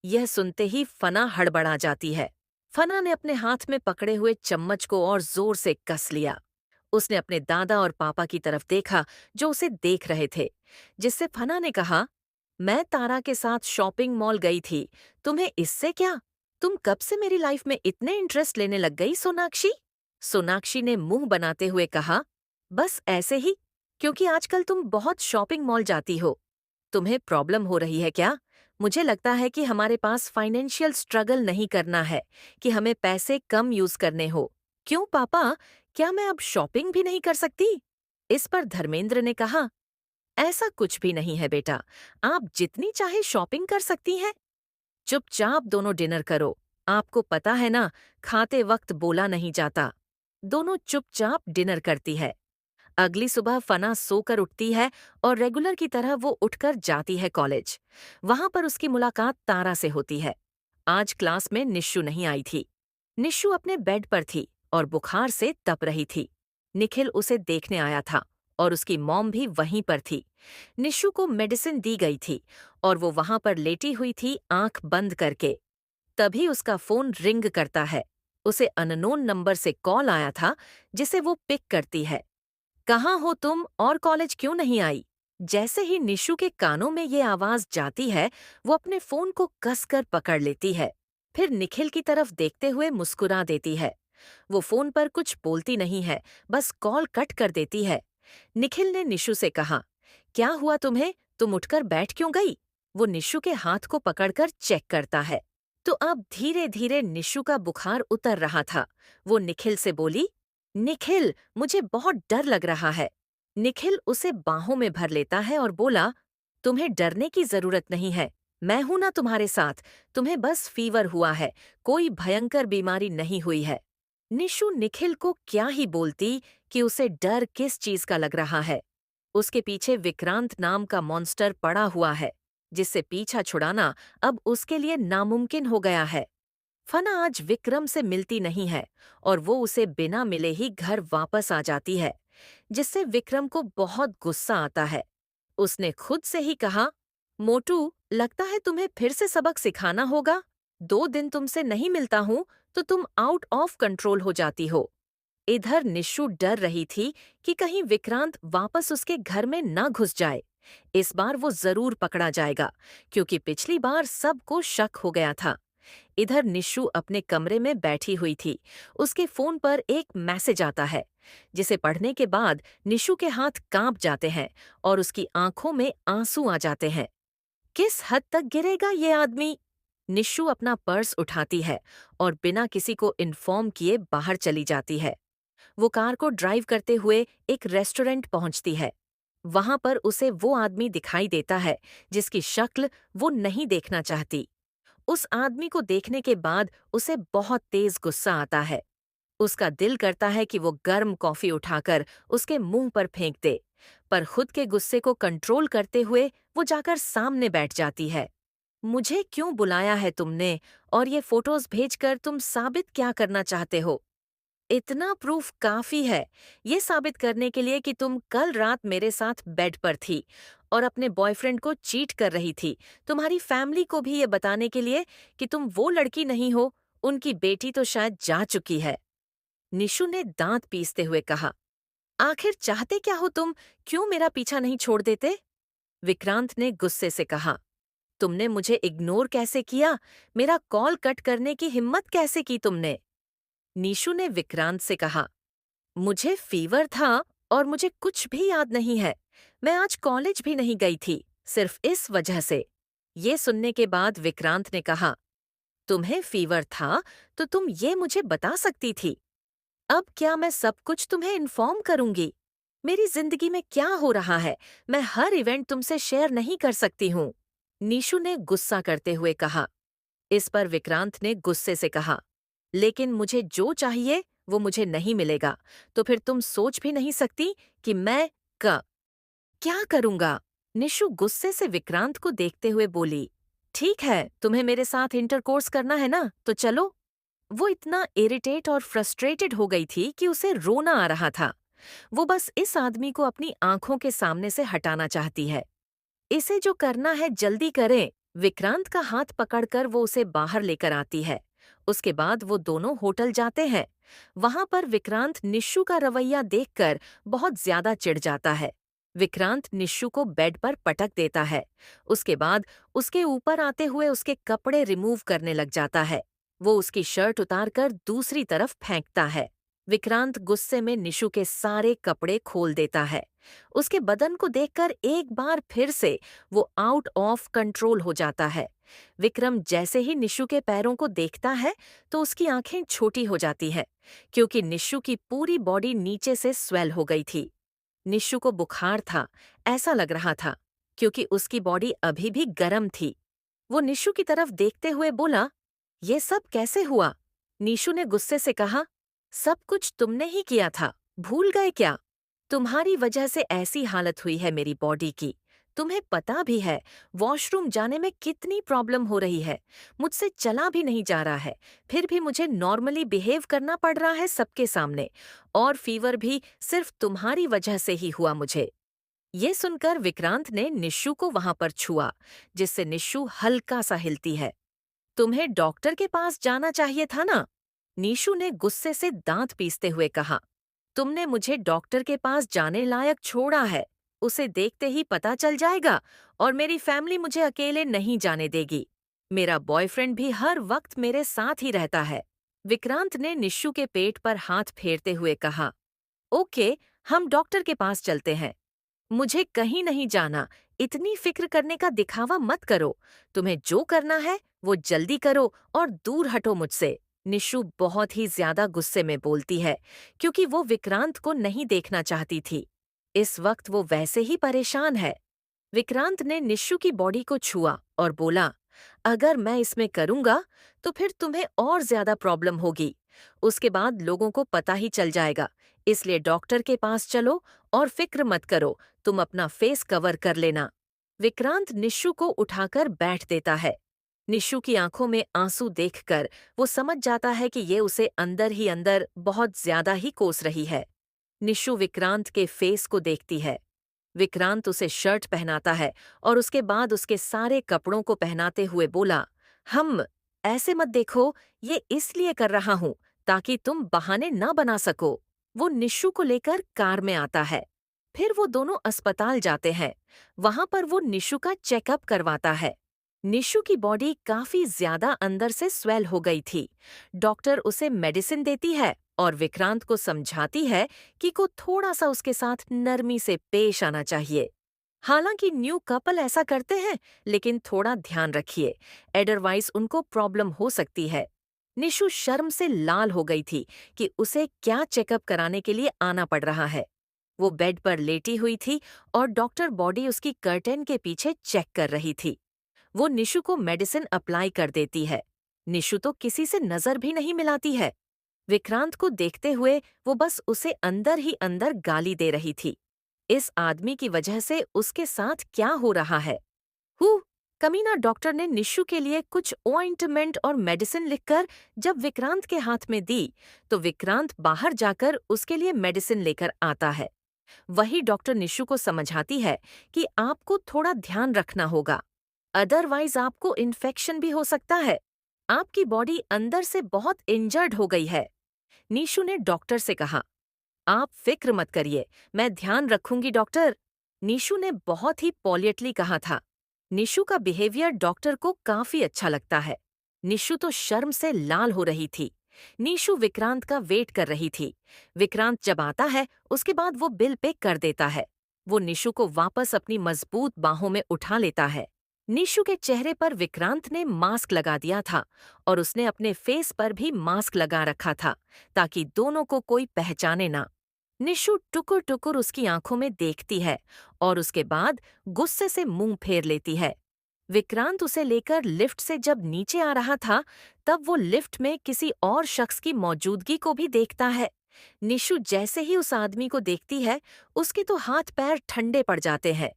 यह सुनते ही फना हड़बड़ा जाती है। फना ने अपने हाथ में पकड़े हुए चम्मच को और जोर से कस लिया। उसने अपने दादा और पापा की तरफ देखा, जो उसे देख रहे थे, जिससे फना ने कहा, मैं तारा के साथ शॉपिंग मॉल गई थी, तुम्हें इससे क्या? तुम कब से मेरी लाइफ में इतने इंटरेस्ट लेने लग गई सोनाक्षी? सोनाक्षी ने मुंह बनाते हुए कहा, बस ऐसे ही, क्योंकि आजकल तुम बहुत शॉपिंग मॉल जाती हो। तुम्हें प्रॉब्लम हो रही है क्या? मुझे लगता है कि हमारे पास फाइनेंशियल स्ट्रगल नहीं करना है, कि हमें पैसे कम यूज करने हो। क्यों पापा, क्या मैं अब शॉपिंग भी नहीं कर सकती? इस पर धर्मेंद्र ने कहा, ऐसा कुछ भी नहीं है बेटा, आप जितनी चाहे शॉपिंग कर सकती हैं। चुपचाप दोनों डिनर करो। आपको पता है ना, खाते वक्त बोला नहीं जाता। दोनों चुपचाप डिनर करती है। अगली सुबह फना सोकर उठती है और रेगुलर की तरह वो उठकर जाती है कॉलेज। वहां पर उसकी मुलाकात तारा से होती है। आज क्लास में निशु नहीं आई थी। निशु अपने बेड पर थी और बुखार से तप रही थी। निखिल उसे देखने आया था और उसकी मॉम भी वहीं पर थी। निशु को मेडिसिन दी गई थी और वो वहां पर लेटी हुई थी आंख बंद करके। तभी उसका फोन रिंग करता है। उसे अननोन नंबर से कॉल आया था, जिसे वो पिक करती है। कहाँ हो तुम और कॉलेज क्यों नहीं आई? जैसे ही निशु के कानों में ये आवाज जाती है, वो अपने फोन को कसकर पकड़ लेती है। फिर निखिल की तरफ देखते हुए मुस्कुरा देती है। वो फोन पर कुछ बोलती नहीं है, बस कॉल कट कर देती है। निखिल ने निशु से कहा, क्या हुआ तुम्हें? तुम उठकर बैठ क्यों गई? वो निशु के हाथ को पकड़कर चेक करता है। तो अब धीरे धीरे निशु का बुखार उतर रहा था। वो निखिल से बोली, निखिल, मुझे बहुत डर लग रहा है। निखिल उसे बाहों में भर लेता है और बोला, तुम्हें डरने की जरूरत नहीं है। मैं हूं ना तुम्हारे साथ। तुम्हें बस फीवर हुआ है, कोई भयंकर बीमारी नहीं हुई है। निशु निखिल को क्या ही बोलती कि उसे डर किस चीज का लग रहा है। उसके पीछे विक्रांत नाम का मॉन्स्टर पड़ा हुआ है, जिससे पीछा छुड़ाना अब उसके लिए नामुमकिन हो गया है। फना आज विक्रम से मिलती नहीं है और वो उसे बिना मिले ही घर वापस आ जाती है, जिससे विक्रम को बहुत गुस्सा आता है। उसने खुद से ही कहा, मोटू, लगता है तुम्हें फिर से सबक सिखाना होगा। 2 दिन तुमसे नहीं मिलता हूं तो तुम आउट ऑफ कंट्रोल हो जाती हो। इधर निशु डर रही थी कि कहीं विक्रांत वापस उसके घर में न घुस जाए। इस बार वो जरूर पकड़ा जाएगा, क्योंकि पिछली बार सबको शक हो गया था। इधर निशु अपने कमरे में बैठी हुई थी। उसके फोन पर एक मैसेज आता है, जिसे पढ़ने के बाद निशु के हाथ कांप जाते हैं और उसकी आंखों में आंसू आ जाते हैं। किस हद तक गिरेगा ये आदमी? निशु अपना पर्स उठाती है और बिना किसी को इन्फॉर्म किए बाहर चली जाती है। वो कार को ड्राइव करते हुए एक रेस्टोरेंट पहुंचती है। वहां पर उसे वो आदमी दिखाई देता है जिसकी शक्ल वो नहीं देखना चाहती। उस आदमी को देखने के बाद उसे बहुत तेज गुस्सा आता है। उसका दिल करता है कि वो गर्म कॉफी उठाकर उसके मुंह पर फेंक दे, पर खुद के गुस्से को कंट्रोल करते हुए वो जाकर सामने बैठ जाती है। मुझे क्यों बुलाया है तुमने, और ये फोटोज भेजकर तुम साबित क्या करना चाहते हो? इतना प्रूफ काफी है, ये साबित करने के लिए कि तुम कल रात मेरे साथ बेड पर थी और अपने बॉयफ्रेंड को चीट कर रही थी। तुम्हारी फैमिली को भी ये बताने के लिए कि तुम वो लड़की नहीं हो, उनकी बेटी तो शायद जा चुकी है। निशु ने दांत पीसते हुए कहा, आखिर चाहते क्या हो तुम? क्यों मेरा पीछा नहीं छोड़ देते? विक्रांत ने गुस्से से कहा, तुमने मुझे इग्नोर कैसे किया? मेरा कॉल कट करने की हिम्मत कैसे की तुमने? निशु ने विक्रांत से कहा, मुझे फीवर था और मुझे कुछ भी याद नहीं है। मैं आज कॉलेज भी नहीं गई थी, सिर्फ इस वजह से। ये सुनने के बाद विक्रांत ने कहा, तुम्हें फीवर था तो तुम ये मुझे बता सकती थी। अब क्या मैं सब कुछ तुम्हें इन्फॉर्म करूंगी? मेरी जिंदगी में क्या हो रहा है, मैं हर इवेंट तुमसे शेयर नहीं कर सकती हूँ। निशु ने गुस्सा करते हुए कहा। इस पर विक्रांत ने गुस्से से कहा, लेकिन मुझे जो चाहिए वो मुझे नहीं मिलेगा, तो फिर तुम सोच भी नहीं सकती कि मैं क क्या करूंगा? निशु गुस्से से विक्रांत को देखते हुए बोली, ठीक है, तुम्हें मेरे साथ इंटरकोर्स करना है ना, तो चलो। वो इतना इरिटेट और फ्रस्ट्रेटेड हो गई थी कि उसे रोना आ रहा था। वो बस इस आदमी को अपनी आंखों के सामने से हटाना चाहती है। इसे जो करना है जल्दी करें। विक्रांत का हाथ पकड़कर वो उसे बाहर लेकर आती है। उसके बाद वो दोनों होटल जाते हैं। वहां पर विक्रांत निशु का रवैया देखकर बहुत ज्यादा चिढ़ जाता है। विक्रांत निशु को बेड पर पटक देता है। उसके बाद उसके ऊपर आते हुए उसके कपड़े रिमूव करने लग जाता है। वो उसकी शर्ट उतारकर दूसरी तरफ फेंकता है। विक्रांत गुस्से में निशु के सारे कपड़े खोल देता है। उसके बदन को देखकर एक बार फिर से वो आउट ऑफ कंट्रोल हो जाता है। विक्रम जैसे ही निशु के पैरों को देखता है तो उसकी आंखें छोटी हो जाती हैं, क्योंकि निशु की पूरी बॉडी नीचे से स्वेल हो गई थी। निशु को बुखार था, ऐसा लग रहा था, क्योंकि उसकी बॉडी अभी भी गर्म थी। वो निशु की तरफ देखते हुए बोला, ये सब कैसे हुआ? निशु ने गुस्से से कहा, सब कुछ तुमने ही किया था, भूल गए क्या? तुम्हारी वजह से ऐसी हालत हुई है मेरी बॉडी की। तुम्हें पता भी है वॉशरूम जाने में कितनी प्रॉब्लम हो रही है। मुझसे चला भी नहीं जा रहा है, फिर भी मुझे नॉर्मली बिहेव करना पड़ रहा है सबके सामने। और फीवर भी सिर्फ तुम्हारी वजह से ही हुआ मुझे। ये सुनकर विक्रांत ने निशु को वहां पर छुआ, जिससे निशु हल्का सा हिलती है। तुम्हें डॉक्टर के पास जाना चाहिए था ना? नीशु ने गुस्से से दांत पीसते हुए कहा। तुमने मुझे डॉक्टर के पास जाने लायक छोड़ा है। उसे देखते ही पता चल जाएगा और मेरी फैमिली मुझे अकेले नहीं जाने देगी। मेरा बॉयफ्रेंड भी हर वक्त मेरे साथ ही रहता है। विक्रांत ने निशु के पेट पर हाथ फेरते हुए कहा। ओके, हम डॉक्टर के पास चलते हैं। मुझे कहीं नहीं जाना, इतनी फिक्र करने का दिखावा मत करो। तुम्हें जो करना है वो जल्दी करो और दूर हटो मुझसे। निशु बहुत ही ज्यादा गुस्से में बोलती है, क्योंकि वो विक्रांत को नहीं देखना चाहती थी। इस वक्त वो वैसे ही परेशान है। विक्रांत ने निशु की बॉडी को छुआ और बोला, अगर मैं इसमें करूंगा तो फिर तुम्हें और ज्यादा प्रॉब्लम होगी। उसके बाद लोगों को पता ही चल जाएगा। इसलिए डॉक्टर के पास चलो और फिक्र मत करो, तुम अपना फेस कवर कर लेना। विक्रांत निशु को उठाकर बैठ देता है। निशु की आंखों में आंसू देखकर वो समझ जाता है कि ये उसे अंदर ही अंदर बहुत ज्यादा ही कोस रही है। निशु विक्रांत के फेस को देखती है। विक्रांत उसे शर्ट पहनाता है और उसके बाद उसके सारे कपड़ों को पहनाते हुए बोला, हम ऐसे मत देखो, ये इसलिए कर रहा हूं ताकि तुम बहाने ना बना सको। वो निशु को लेकर कार में आता है। फिर वो दोनों अस्पताल जाते हैं। वहां पर वो निशु का चेकअप करवाता है। निशु की बॉडी काफी ज्यादा अंदर से स्वेल हो गई थी। डॉक्टर उसे मेडिसिन देती है और विक्रांत को समझाती है कि को थोड़ा सा उसके साथ नरमी से पेश आना चाहिए। हालांकि न्यू कपल ऐसा करते हैं, लेकिन थोड़ा ध्यान रखिए, अदरवाइज उनको प्रॉब्लम हो सकती है। निशु शर्म से लाल हो गई थी कि उसे क्या चेकअप कराने के लिए आना पड़ रहा है। वो बेड पर लेटी हुई थी और डॉक्टर बॉडी उसकी कर्टेन के पीछे चेक कर रही थी। वो निशु को मेडिसिन अप्लाई कर देती है। निशु तो किसी से नजर भी नहीं मिलाती है। विक्रांत को देखते हुए वो बस उसे अंदर ही अंदर गाली दे रही थी। इस आदमी की वजह से उसके साथ क्या हो रहा है? कमीना डॉक्टर ने निशु के लिए कुछ ऑइंटमेंट और मेडिसिन लिखकर जब विक्रांत के हाथ में दी, तो विक्रांत बाहर जाकर उसके लिए मेडिसिन लेकर आता है। वही डॉक्टर निशु को समझाती है कि आपको थोड़ा ध्यान रखना होगा, अदरवाइज आपको इन्फेक्शन भी हो सकता है। आपकी बॉडी अंदर से बहुत इंजर्ड हो गई है। नीशु ने डॉक्टर से कहा, आप फिक्र मत करिए, मैं ध्यान रखूंगी डॉक्टर। नीशु ने बहुत ही पॉलिएटली कहा था। निशु का बिहेवियर डॉक्टर को काफी अच्छा लगता है। निशु तो शर्म से लाल हो रही थी। नीशु विक्रांत का वेट कर रही थी। विक्रांत जब आता है उसके बाद वो बिल पे कर देता है। वो निशु को वापस अपनी मजबूत बाहों में उठा लेता है। निशु के चेहरे पर विक्रांत ने मास्क लगा दिया था और उसने अपने फेस पर भी मास्क लगा रखा था ताकि दोनों को कोई पहचाने ना। निशु टुकुर टुकुर उसकी आंखों में देखती है और उसके बाद गुस्से से मुंह फेर लेती है। विक्रांत उसे लेकर लिफ्ट से जब नीचे आ रहा था, तब वो लिफ्ट में किसी और शख्स की मौजूदगी को भी देखता है। निशु जैसे ही उस आदमी को देखती है, उसके तो हाथ पैर ठंडे पड़ जाते हैं।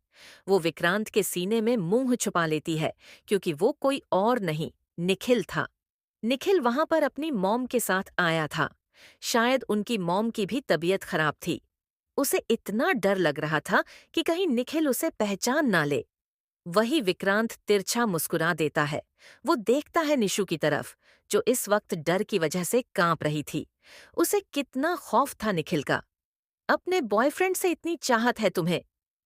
वो विक्रांत के सीने में मुंह छुपा लेती है, क्योंकि वो कोई और नहीं, निखिल था। निखिल वहां पर अपनी मॉम के साथ आया था। शायद उनकी मॉम की भी तबीयत खराब थी। उसे इतना डर लग रहा था कि कहीं निखिल उसे पहचान ना ले। वही विक्रांत तिरछा मुस्कुरा देता है। वो देखता है निशु की तरफ, जो इस वक्त डर की वजह से कांप रही थी। उसे कितना खौफ था निखिल का। अपने बॉयफ्रेंड से इतनी चाहत है तुम्हें?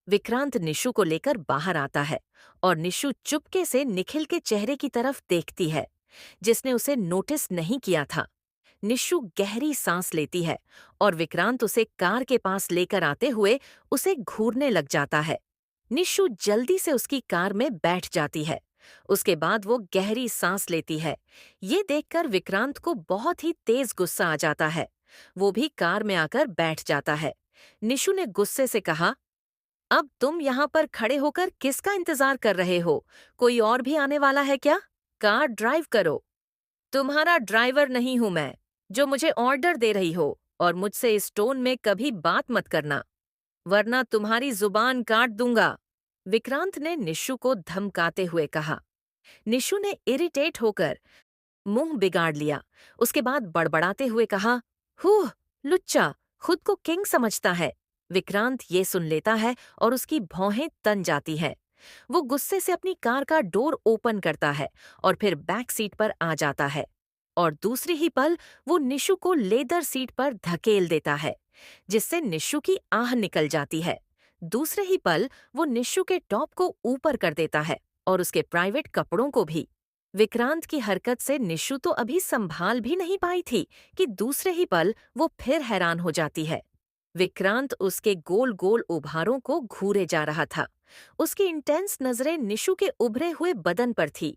विक्रांत निशु को लेकर बाहर आता है और निशु चुपके से निखिल के चेहरे की तरफ देखती है, जिसने उसे नोटिस नहीं किया था। निशु गहरी सांस लेती है और विक्रांत उसे कार के पास लेकर आते हुए उसे घूरने लग जाता है। निशु जल्दी से उसकी कार में बैठ जाती है। उसके बाद वो गहरी सांस लेती है। ये देखकर विक्रांत को बहुत ही तेज गुस्सा आ जाता है। वो भी कार में आकर बैठ जाता है। निशु ने गुस्से से कहा, अब तुम यहाँ पर खड़े होकर किसका इंतजार कर रहे हो? कोई और भी आने वाला है क्या? कार ड्राइव करो। तुम्हारा ड्राइवर नहीं हूं मैं, जो मुझे ऑर्डर दे रही हो, और मुझसे इस टोन में कभी बात मत करना, वरना तुम्हारी जुबान काट दूंगा। विक्रांत ने निशु को धमकाते हुए कहा। निशु ने इरिटेट होकर मुंह बिगाड़ लिया। उसके बाद बड़बड़ाते हुए कहा, "हुँ, लुच्चा, खुद को किंग समझता है।" विक्रांत ये सुन लेता है और उसकी भौहें तन जाती हैं। वो गुस्से से अपनी कार का डोर ओपन करता है और फिर बैक सीट पर आ जाता है और दूसरी ही पल वो निशु को लेदर सीट पर धकेल देता है, जिससे निशु की आह निकल जाती है। दूसरे ही पल वो निशु के टॉप को ऊपर कर देता है और उसके प्राइवेट कपड़ों को भी। विक्रांत की हरकत से निशु तो अभी संभाल भी नहीं पाई थी कि दूसरे ही पल वो फिर हैरान हो जाती है। विक्रांत उसके गोल गोल उभारों को घूरे जा रहा था। उसकी इंटेंस नजरें निशु के उभरे हुए बदन पर थी।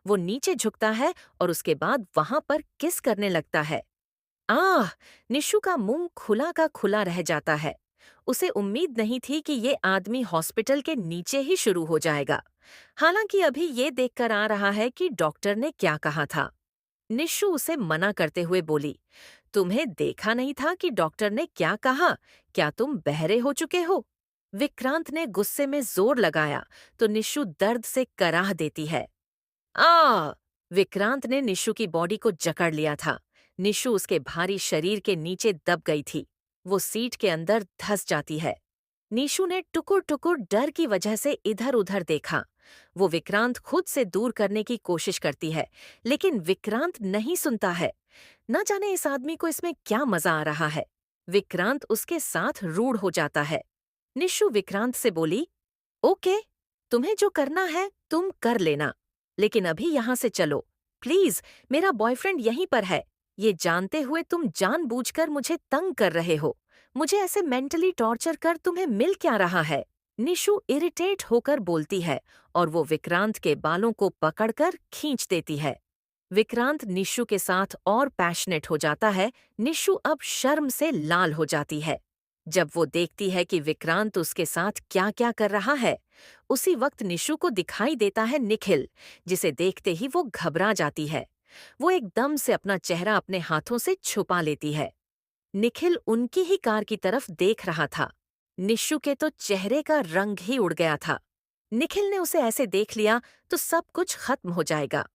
वो नीचे झुकता है और उसके बाद वहां पर किस करने लगता है। आह! निशु का मुंह खुला का खुला रह जाता है। उसे उम्मीद नहीं थी कि ये आदमी हॉस्पिटल के नीचे ही शुरू हो जाएगा। हालांकि अभी ये देखकर आ रहा है कि डॉक्टर ने क्या कहा था। निशु उसे मना करते हुए बोली, तुम्हें देखा नहीं था कि डॉक्टर ने क्या कहा? क्या तुम बहरे हो चुके हो? विक्रांत ने गुस्से में जोर लगाया तो निशु दर्द से कराह देती है। आ! विक्रांत ने निशु की बॉडी को जकड़ लिया था। निशु उसके भारी शरीर के नीचे दब गई थी। वो सीट के अंदर धंस जाती है। निशु ने टुकुर टुकुर डर की वजह से इधर उधर देखा। वो विक्रांत खुद से दूर करने की कोशिश करती है, लेकिन विक्रांत नहीं सुनता है। न जाने इस आदमी को इसमें क्या मजा आ रहा है। विक्रांत उसके साथ रूढ़ हो जाता है। निशु विक्रांत से बोली, ओके, तुम्हें जो करना है तुम कर लेना, लेकिन अभी यहाँ से चलो प्लीज। मेरा बॉयफ्रेंड यहीं पर है। ये जानते हुए तुम जानबूझकर मुझे तंग कर रहे हो। मुझे ऐसे मेंटली टॉर्चर कर तुम्हें मिल क्या रहा है? निशु इरिटेट होकर बोलती है और वो विक्रांत के बालों को पकड़कर खींच देती है। विक्रांत निशु के साथ और पैशनेट हो जाता है। निशु अब शर्म से लाल हो जाती है जब वो देखती है कि विक्रांत उसके साथ क्या क्या कर रहा है। उसी वक्त निशु को दिखाई देता है निखिल, जिसे देखते ही वो घबरा जाती है। वो एकदम से अपना चेहरा अपने हाथों से छुपा लेती है। निखिल उनकी ही कार की तरफ देख रहा था। निशु के तो चेहरे का रंग ही उड़ गया था। निखिल ने उसे ऐसे देख लिया तो सब कुछ खत्म हो जाएगा।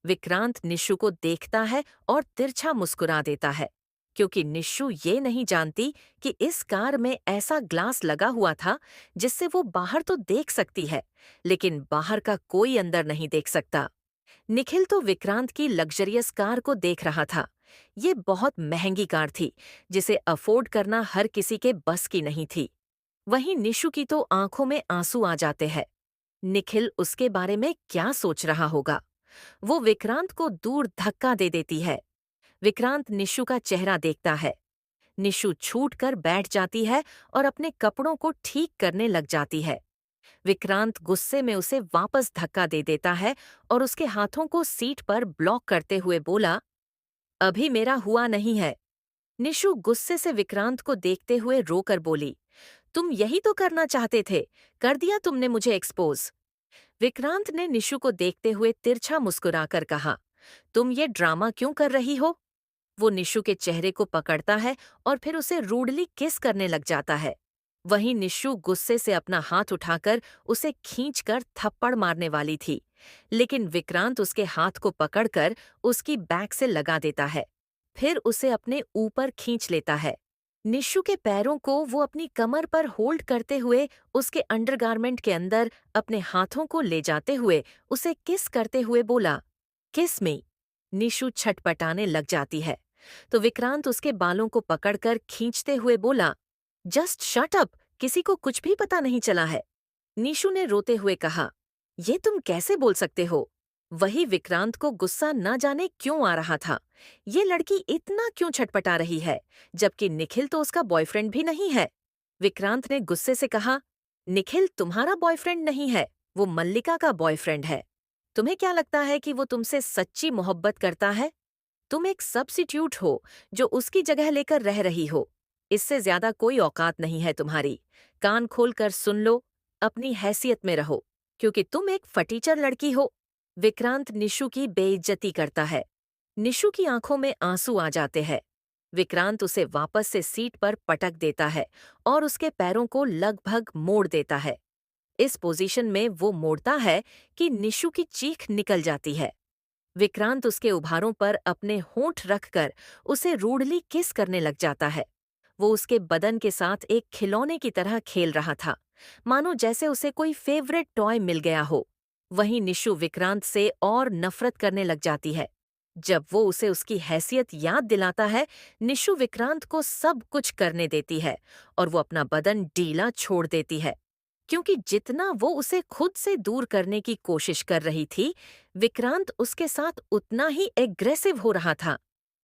विक्रांत निशु को देखता है और तिरछा मुस्कुरा देता है, क्योंकि निशु ये नहीं जानती कि इस कार में ऐसा ग्लास लगा हुआ था जिससे वो बाहर तो देख सकती है, लेकिन बाहर का कोई अंदर नहीं देख सकता। निखिल तो विक्रांत की लग्जरियस कार को देख रहा था। ये बहुत महंगी कार थी, जिसे अफोर्ड करना हर किसी के बस की नहीं थी। वहीं निशु की तो आंखों में आंसू आ जाते हैं। निखिल उसके बारे में क्या सोच रहा होगा? वो विक्रांत को दूर धक्का दे देती है। विक्रांत निशु का चेहरा देखता है। निशु छूट कर बैठ जाती है और अपने कपड़ों को ठीक करने लग जाती है। विक्रांत गुस्से में उसे वापस धक्का दे देता है और उसके हाथों को सीट पर ब्लॉक करते हुए बोला, अभी मेरा हुआ नहीं है। निशु गुस्से से विक्रांत को देखते हुए रोकर बोली, तुम यही तो करना चाहते थे, कर दिया तुमने मुझे एक्सपोज। विक्रांत ने निशु को देखते हुए तिरछा मुस्कुराकर कहा, तुम ये ड्रामा क्यों कर रही हो? वो निशु के चेहरे को पकड़ता है और फिर उसे रूडली किस करने लग जाता है। वहीं निशु गुस्से से अपना हाथ उठाकर उसे खींचकर थप्पड़ मारने वाली थी, लेकिन विक्रांत उसके हाथ को पकड़कर उसकी बैक से लगा देता है, फिर उसे अपने ऊपर खींच लेता है। निशु के पैरों को वो अपनी कमर पर होल्ड करते हुए उसके अंडरगारमेंट के अंदर अपने हाथों को ले जाते हुए उसे किस करते हुए बोला, किस मी। निशु छटपटाने लग जाती है तो विक्रांत उसके बालों को पकड़कर खींचते हुए बोला, जस्ट शट अप, किसी को कुछ भी पता नहीं चला है। निशु ने रोते हुए कहा, ये तुम कैसे बोल सकते हो? वही विक्रांत को गुस्सा न जाने क्यों आ रहा था। ये लड़की इतना क्यों छटपटा रही है, जबकि निखिल तो उसका बॉयफ्रेंड भी नहीं है। विक्रांत ने गुस्से से कहा, निखिल तुम्हारा बॉयफ्रेंड नहीं है, वो मल्लिका का बॉयफ्रेंड है। तुम्हें क्या लगता है कि वो तुमसे सच्ची मोहब्बत करता है? तुम एक सब्स्टिट्यूट हो जो उसकी जगह लेकर रह रही हो। इससे ज्यादा कोई औकात नहीं है तुम्हारी। कान खोलकर सुन लो, अपनी हैसियत में रहो, क्योंकि तुम एक फटीचर लड़की हो। विक्रांत निशु की बेइज्जती करता है। निशु की आंखों में आंसू आ जाते हैं। विक्रांत उसे वापस से सीट पर पटक देता है और उसके पैरों को लगभग मोड़ देता है। इस पोजीशन में वो मोड़ता है कि निशु की चीख निकल जाती है। विक्रांत उसके उभारों पर अपने होंठ रखकर उसे रूडली किस करने लग जाता है। वो उसके बदन के साथ एक खिलौने की तरह खेल रहा था, मानो जैसे उसे कोई फेवरेट टॉय मिल गया हो। वहीं निशु विक्रांत से और नफरत करने लग जाती है। जब वो उसे उसकी हैसियत याद दिलाता है, निशु विक्रांत को सब कुछ करने देती है और वो अपना बदन ढीला छोड़ देती है, क्योंकि जितना वो उसे खुद से दूर करने की कोशिश कर रही थी, विक्रांत उसके साथ उतना ही एग्रेसिव हो रहा था,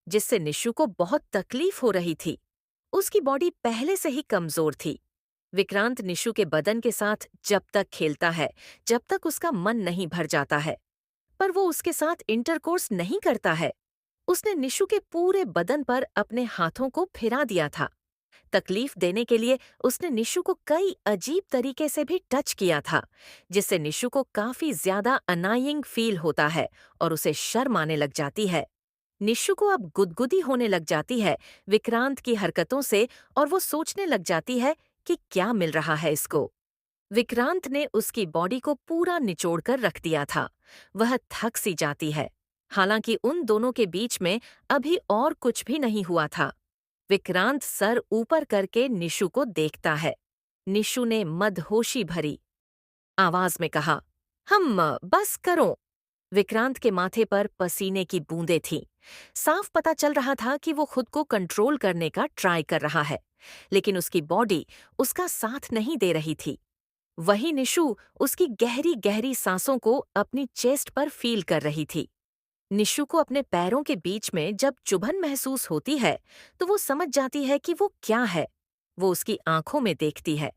जिससे निशु को बहुत तकलीफ हो रही थी। उसकी बॉडी पहले से ही कमजोर थी। विक्रांत निशु के बदन के साथ जब तक खेलता है, जब तक उसका मन नहीं भर जाता है, पर वो उसके साथ इंटरकोर्स नहीं करता है। उसने निशु के पूरे बदन पर अपने हाथों को फिरा दिया था। तकलीफ देने के लिए उसने निशु को कई अजीब तरीके से भी टच किया था, जिससे निशु को काफी ज्यादा अनाइंग फील होता है और उसे शर्म आने लग जाती है। निशु को अब गुदगुदी होने लग जाती है विक्रांत की हरकतों से, और वो सोचने लग जाती है कि क्या मिल रहा है इसको। विक्रांत ने उसकी बॉडी को पूरा निचोड़कर रख दिया था। वह थक सी जाती है। हालांकि उन दोनों के बीच में अभी और कुछ भी नहीं हुआ था। विक्रांत सर ऊपर करके निशु को देखता है। निशु ने मदहोशी भरी आवाज में कहा, बस करो। विक्रांत के माथे पर पसीने की बूंदें थीं। साफ पता चल रहा था कि वो खुद को कंट्रोल करने का ट्राई कर रहा है, लेकिन उसकी बॉडी उसका साथ नहीं दे रही थी। वही निशु उसकी गहरी गहरी सांसों को अपनी चेस्ट पर फील कर रही थी। निशु को अपने पैरों के बीच में जब चुभन महसूस होती है, तो वो समझ जाती है कि वो क्या है। वो उसकी आंखों में देखती है।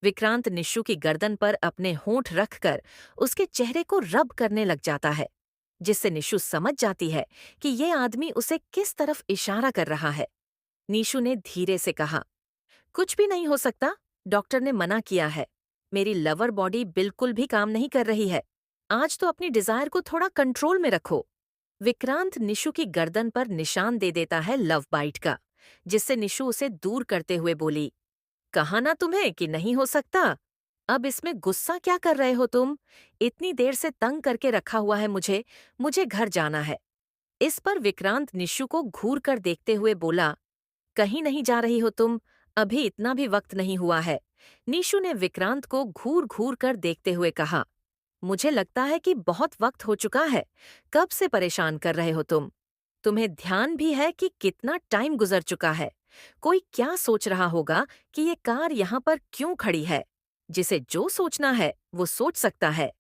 विक्रांत निशु की गर्दन पर अपने होंठ रखकर उसके चेहरे को रब करने लग जाता है, जिससे निशु समझ जाती है कि ये आदमी उसे किस तरफ इशारा कर रहा है। निशु ने धीरे से कहा, कुछ भी नहीं हो सकता, डॉक्टर ने मना किया है। मेरी लवर बॉडी बिल्कुल भी काम नहीं कर रही है। आज तो अपनी डिजायर को थोड़ा कंट्रोल में रखो। विक्रांत निशु की गर्दन पर निशान दे देता है लव बाइट का, जिससे निशु उसे दूर करते हुए बोली, कहा ना तुम्हें कि नहीं हो सकता। अब इसमें गुस्सा क्या कर रहे हो तुम? इतनी देर से तंग करके रखा हुआ है मुझे। मुझे घर जाना है। इस पर विक्रांत निशु को घूर कर देखते हुए बोला, कहीं नहीं जा रही हो तुम? अभी इतना भी वक्त नहीं हुआ है। निशु ने विक्रांत को घूर घूर कर देखते हुए कहा, मुझे लगता है कि बहुत वक्त हो चुका है। कब से परेशान कर रहे हो तुम? तुम्हें ध्यान भी है कि कितना टाइम गुजर चुका है? कोई क्या सोच रहा होगा कि ये कार यहाँ पर क्यों खड़ी है? जिसे जो सोचना है वो सोच सकता है।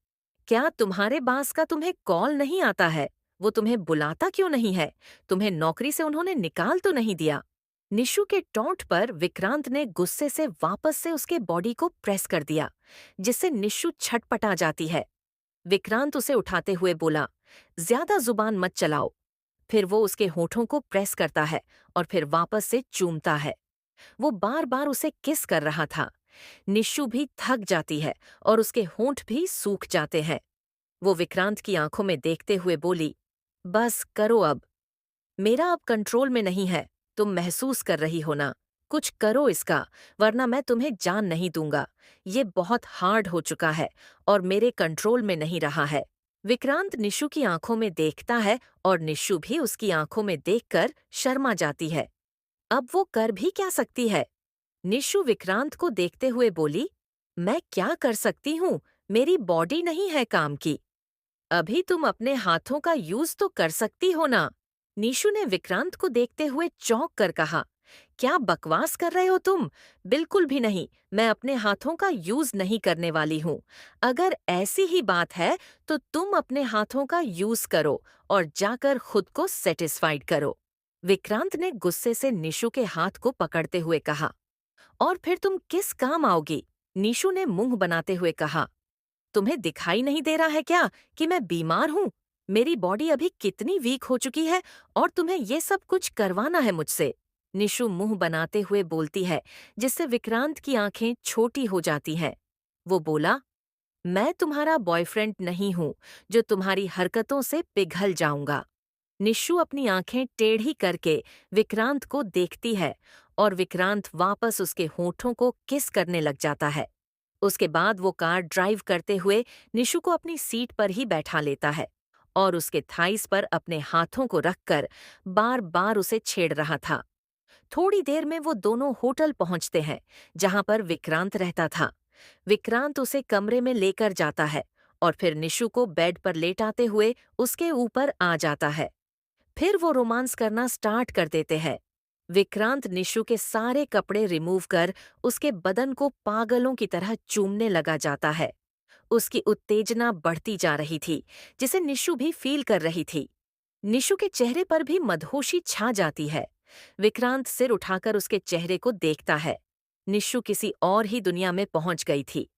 क्या तुम्हारे बास का तुम्हें कॉल नहीं आता है? वो तुम्हें बुलाता क्यों नहीं है? तुम्हें नौकरी से उन्होंने निकाल तो नहीं दिया? निशु के टॉन्ट पर विक्रांत ने गुस्से से वापस से उसके बॉडी को प्रेस कर दिया, जिससे निशु छटपटा जाती है। विक्रांत उसे उठाते हुए बोला, ज्यादा जुबान मत चलाओ। फिर वो उसके होठों को प्रेस करता है और फिर वापस से चूमता है। वो बार बार उसे किस कर रहा था। निशु भी थक जाती है और उसके होंठ भी सूख जाते हैं। वो विक्रांत की आंखों में देखते हुए बोली, बस करो अब। मेरा अब कंट्रोल में नहीं है। तुम महसूस कर रही हो ना? कुछ करो इसका, वरना मैं तुम्हें जान नहीं दूंगा। ये बहुत हार्ड हो चुका है और मेरे कंट्रोल में नहीं रहा है। विक्रांत निशु की आंखों में देखता है और निशु भी उसकी आंखों में देखकर शर्मा जाती है। अब वो कर भी क्या सकती है? निशु विक्रांत को देखते हुए बोली, मैं क्या कर सकती हूँ? मेरी बॉडी नहीं है काम की। अभी तुम अपने हाथों का यूज तो कर सकती हो ना? नीशु ने विक्रांत को देखते हुए चौंक कर कहा, क्या बकवास कर रहे हो तुम? बिल्कुल भी नहीं। मैं अपने हाथों का यूज नहीं करने वाली हूँ। अगर ऐसी ही बात है तो तुम अपने हाथों का यूज करो और जाकर खुद को सेटिस्फाइड करो। विक्रांत ने गुस्से से निशु के हाथ को पकड़ते हुए कहा, और फिर तुम किस काम आओगी? निशु ने मुंह बनाते हुए कहा, तुम्हें दिखाई नहीं दे रहा है क्या कि मैं बीमार हूँ? मेरी बॉडी अभी कितनी वीक हो चुकी है और तुम्हें ये सब कुछ करवाना है मुझसे। निशु मुंह बनाते हुए बोलती है, जिससे विक्रांत की आंखें छोटी हो जाती हैं। वो बोला, मैं तुम्हारा बॉयफ्रेंड नहीं हूँ जो तुम्हारी हरकतों से पिघल जाऊंगा। निशु अपनी आंखें टेढ़ी करके विक्रांत को देखती है और विक्रांत वापस उसके होठों को किस करने लग जाता है। उसके बाद वो कार ड्राइव करते हुए निशु को अपनी सीट पर ही बैठा लेता है और उसके थाइस पर अपने हाथों को रखकर बार बार उसे छेड़ रहा था। थोड़ी देर में वो दोनों होटल पहुंचते हैं जहां पर विक्रांत रहता था। विक्रांत उसे कमरे में लेकर जाता है और फिर निशु को बेड पर लेटाते हुए उसके ऊपर आ जाता है। फिर वो रोमांस करना स्टार्ट कर देते हैं। विक्रांत निशु के सारे कपड़े रिमूव कर उसके बदन को पागलों की तरह चूमने लगा जाता है। उसकी उत्तेजना बढ़ती जा रही थी, जिसे निशु भी फील कर रही थी। निशु के चेहरे पर भी मदहोशी छा जाती है। विक्रांत सिर उठाकर उसके चेहरे को देखता है। निशु किसी और ही दुनिया में पहुंच गई थी।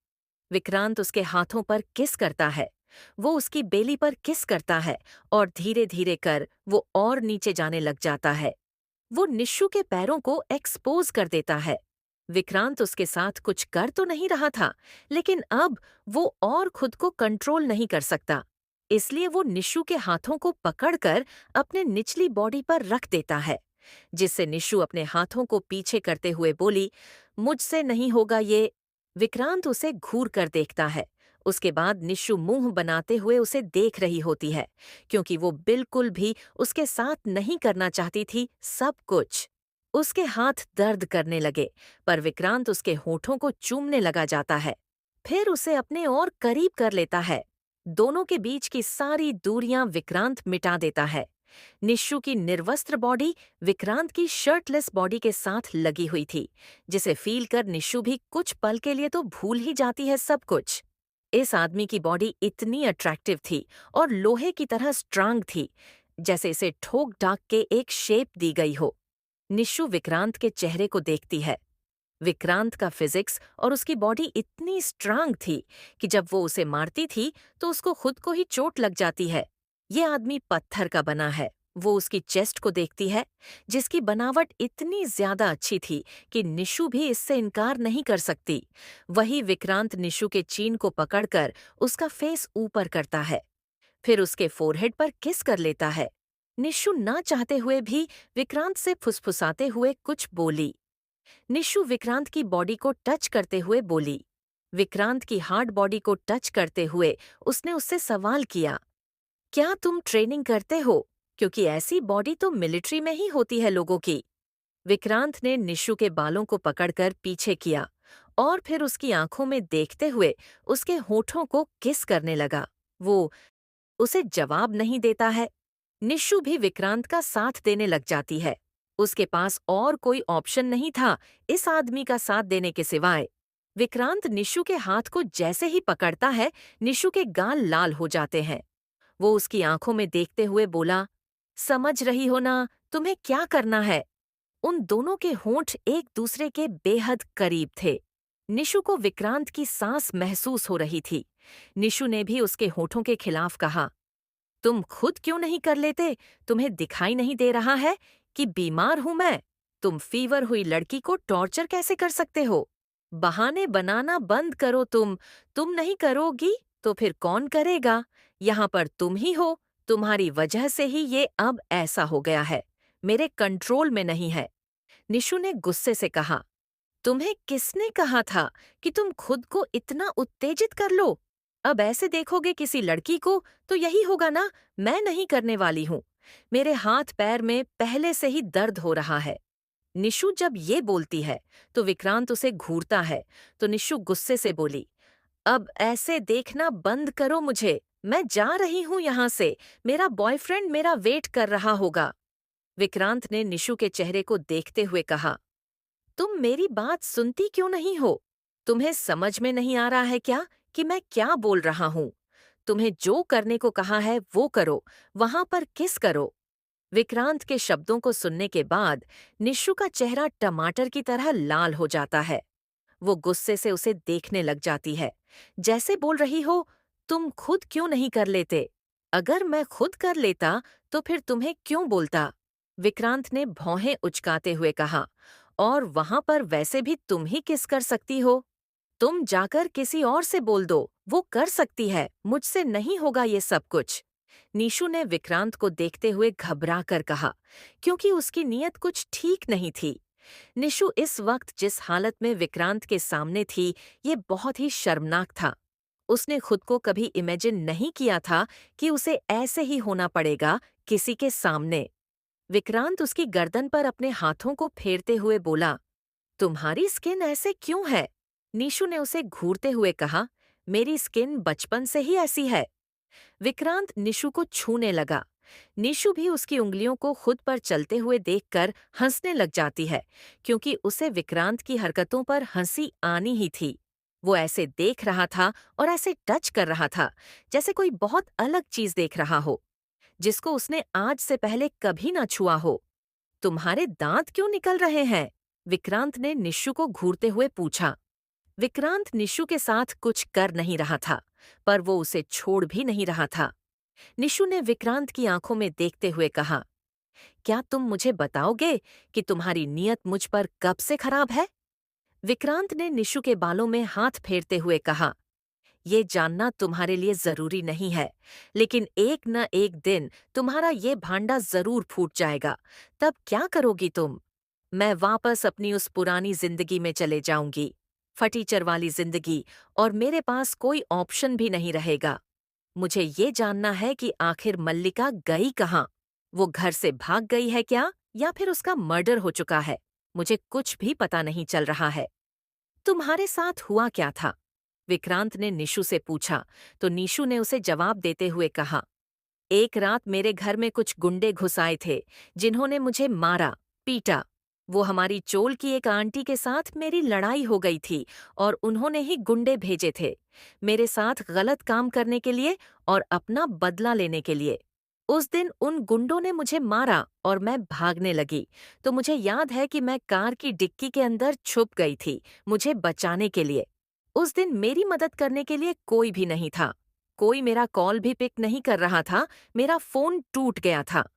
विक्रांत उसके हाथों पर किस करता है। वो उसकी बेली पर किस करता है और धीरे धीरे कर वो और नीचे जाने लग जाता है। वो निशु के पैरों को एक्सपोज कर देता है। विक्रांत उसके साथ कुछ कर तो नहीं रहा था, लेकिन अब वो और खुद को कंट्रोल नहीं कर सकता। इसलिए वो निशु के हाथों को पकड़कर अपने निचली बॉडी पर रख देता है, जिससे निशु अपने हाथों को पीछे करते हुए बोली, मुझसे नहीं होगा ये। विक्रांत उसे घूर कर देखता है। उसके बाद निशु मुंह बनाते हुए उसे देख रही होती है, क्योंकि वो बिल्कुल भी उसके साथ नहीं करना चाहती थी सब कुछ। उसके हाथ दर्द करने लगे, पर विक्रांत उसके होठों को चूमने लगा जाता है। फिर उसे अपने और करीब कर लेता है। दोनों के बीच की सारी दूरियां विक्रांत मिटा देता है। निशु की निर्वस्त्र बॉडी विक्रांत की शर्टलेस बॉडी के साथ लगी हुई थी, जिसे फील कर निशु भी कुछ पल के लिए तो भूल ही जाती है सब कुछ। इस आदमी की बॉडी इतनी अट्रैक्टिव थी और लोहे की तरह स्ट्रांग थी, जैसे इसे ठोक ढाक के एक शेप दी गई हो। निशु विक्रांत के चेहरे को देखती है। विक्रांत का फिजिक्स और उसकी बॉडी इतनी स्ट्रांग थी कि जब वो उसे मारती थी तो उसको खुद को ही चोट लग जाती है। ये आदमी पत्थर का बना है। वो उसकी चेस्ट को देखती है, जिसकी बनावट इतनी ज्यादा अच्छी थी कि निशु भी इससे इनकार नहीं कर सकती। वही विक्रांत निशु के चीन को पकड़कर उसका फेस ऊपर करता है, फिर उसके फोरहेड पर किस कर लेता है। निशु ना चाहते हुए भी विक्रांत से फुसफुसाते हुए कुछ बोली। निशु विक्रांत की बॉडी को टच करते हुए बोली। विक्रांत की हार्ड बॉडी को टच करते हुए उसने उससे सवाल किया, क्या तुम ट्रेनिंग करते हो? क्योंकि ऐसी बॉडी तो मिलिट्री में ही होती है लोगों की। विक्रांत ने निशु के बालों को पकड़कर पीछे किया और फिर उसकी आंखों में देखते हुए उसके होठों को किस करने लगा। वो उसे जवाब नहीं देता है। निशु भी विक्रांत का साथ देने लग जाती है। उसके पास और कोई ऑप्शन नहीं था इस आदमी का साथ देने के सिवाय। विक्रांत निशु के हाथ को जैसे ही पकड़ता है, निशु के गाल लाल हो जाते हैं। वो उसकी आंखों में देखते हुए बोला, समझ रही हो ना तुम्हें क्या करना है? उन दोनों के होंठ एक दूसरे के बेहद करीब थे। निशु को विक्रांत की सांस महसूस हो रही थी। निशु ने भी उसके होठों के खिलाफ कहा, तुम खुद क्यों नहीं कर लेते? तुम्हें दिखाई नहीं दे रहा है कि बीमार हूं मैं? तुम फीवर हुई लड़की को टॉर्चर कैसे कर सकते हो? बहाने बनाना बंद करो तुम नहीं करोगी तो फिर कौन करेगा? यहाँ पर तुम ही हो, तुम्हारी वजह से ही ये अब ऐसा हो गया है, मेरे कंट्रोल में नहीं है। निशु ने गुस्से से कहा, तुम्हें किसने कहा था कि तुम खुद को इतना उत्तेजित कर लो? अब ऐसे देखोगे किसी लड़की को तो यही होगा ना, मैं नहीं करने वाली हूँ। मेरे हाथ पैर में पहले से ही दर्द हो रहा है। निशु जब ये बोलती है तो विक्रांत उसे घूरता है, तो निशु गुस्से से बोली, अब ऐसे देखना बंद करो मुझे, मैं जा रही हूँ यहाँ से, मेरा बॉयफ्रेंड मेरा वेट कर रहा होगा। विक्रांत ने निशु के चेहरे को देखते हुए कहा, तुम मेरी बात सुनती क्यों नहीं हो? तुम्हें समझ में नहीं आ रहा है क्या कि मैं क्या बोल रहा हूँ? तुम्हें जो करने को कहा है वो करो, वहां पर किस करो। विक्रांत के शब्दों को सुनने के बाद निशु का चेहरा टमाटर की तरह लाल हो जाता है। वो गुस्से से उसे देखने लग जाती है, जैसे बोल रही हो, तुम खुद क्यों नहीं कर लेते? अगर मैं खुद कर लेता तो फिर तुम्हें क्यों बोलता? विक्रांत ने भौहें उचकाते हुए कहा, और वहां पर वैसे भी तुम ही किस कर सकती हो। तुम जाकर किसी और से बोल दो, वो कर सकती है, मुझसे नहीं होगा ये सब कुछ। नीशु ने विक्रांत को देखते हुए घबरा कर कहा, क्योंकि उसकी नीयत कुछ ठीक नहीं थी। निशु इस वक्त जिस हालत में विक्रांत के सामने थी, ये बहुत ही शर्मनाक था। उसने खुद को कभी इमेजिन नहीं किया था कि उसे ऐसे ही होना पड़ेगा किसी के सामने। विक्रांत उसकी गर्दन पर अपने हाथों को फेरते हुए बोला, तुम्हारी स्किन ऐसे क्यों है? निशु ने उसे घूरते हुए कहा, मेरी स्किन बचपन से ही ऐसी है। विक्रांत निशु को छूने लगा। निशु भी उसकी उंगलियों को खुद पर चलते हुए देखकर हंसने लग जाती है, क्योंकि उसे विक्रांत की हरकतों पर हंसी आनी ही थी। वो ऐसे देख रहा था और ऐसे टच कर रहा था, जैसे कोई बहुत अलग चीज देख रहा हो, जिसको उसने आज से पहले कभी ना छुआ हो। तुम्हारे दांत क्यों निकल रहे हैं? विक्रांत ने निशु को घूरते हुए पूछा। विक्रांत निशु के साथ कुछ कर नहीं रहा था, पर वो उसे छोड़ भी नहीं रहा था। निशु ने विक्रांत की आंखों में देखते हुए कहा, क्या तुम मुझे बताओगे कि तुम्हारी नीयत मुझ पर कब से खराब है? विक्रांत ने निशु के बालों में हाथ फेरते हुए कहा, ये जानना तुम्हारे लिए जरूरी नहीं है, लेकिन एक न एक दिन तुम्हारा ये भांडा जरूर फूट जाएगा। तब क्या करोगी तुम? मैं वापस अपनी उस पुरानी जिंदगी में चले जाऊंगी, फटीचर वाली जिंदगी, और मेरे पास कोई ऑप्शन भी नहीं रहेगा। मुझे ये जानना है कि आखिर मल्लिका गई कहाँ? वो घर से भाग गई है क्या, या फिर उसका मर्डर हो चुका है? मुझे कुछ भी पता नहीं चल रहा है। तुम्हारे साथ हुआ क्या था? विक्रांत ने निशु से पूछा, तो निशु ने उसे जवाब देते हुए कहा, एक रात मेरे घर में कुछ गुंडे घुस आए थे, जिन्होंने मुझे मारा, पीटा। वो हमारी चोल की एक आंटी के साथ मेरी लड़ाई हो गई थी, और उन्होंने ही गुंडे भेजे थे, मेरे साथ गलत काम करने के लिए और अपना बदला लेने के लिए। उस दिन उन गुंडों ने मुझे मारा और मैं भागने लगी, तो मुझे याद है कि मैं कार की डिक्की के अंदर छुप गई थी, मुझे बचाने के लिए। उस दिन मेरी मदद करने के लिए कोई भी नहीं था। कोई मेरा कॉल भी पिक नहीं कर रहा था, मेरा फोन टूट गया था।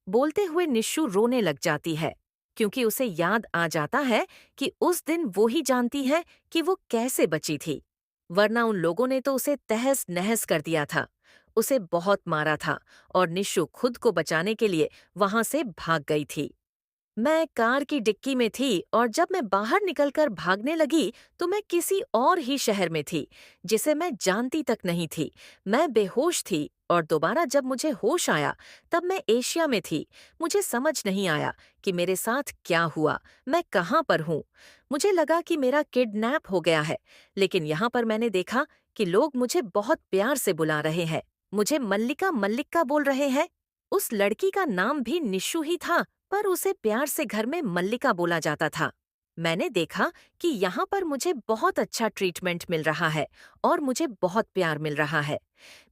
बोलते हुए निशु रोने लग जाती है, क्योंकि उसे याद आ जाता है कि उस दिन वो ही जानती है कि वो कैसे बची थी, वरना उन लोगों ने तो उसे तहस नहस कर दिया था। उसे बहुत मारा था, और निशु खुद को बचाने के लिए वहां से भाग गई थी। मैं कार की डिक्की में थी, और जब मैं बाहर निकलकर भागने लगी तो मैं किसी और ही शहर में थी, जिसे मैं जानती तक नहीं थी। मैं बेहोश थी, और दोबारा जब मुझे होश आया तब मैं एशिया में थी। मुझे समझ नहीं आया कि मेरे साथ क्या हुआ, मैं कहाँ पर हूँ। मुझे लगा कि मेरा किडनैप हो गया है, लेकिन यहाँ पर मैंने देखा कि लोग मुझे बहुत प्यार से बुला रहे हैं, मुझे मल्लिका मल्लिका बोल रहे हैं। उस लड़की का नाम भी निशु ही था, पर उसे प्यार से घर में मल्लिका बोला जाता था। मैंने देखा कि यहाँ पर मुझे बहुत अच्छा ट्रीटमेंट मिल रहा है, और मुझे बहुत प्यार मिल रहा है।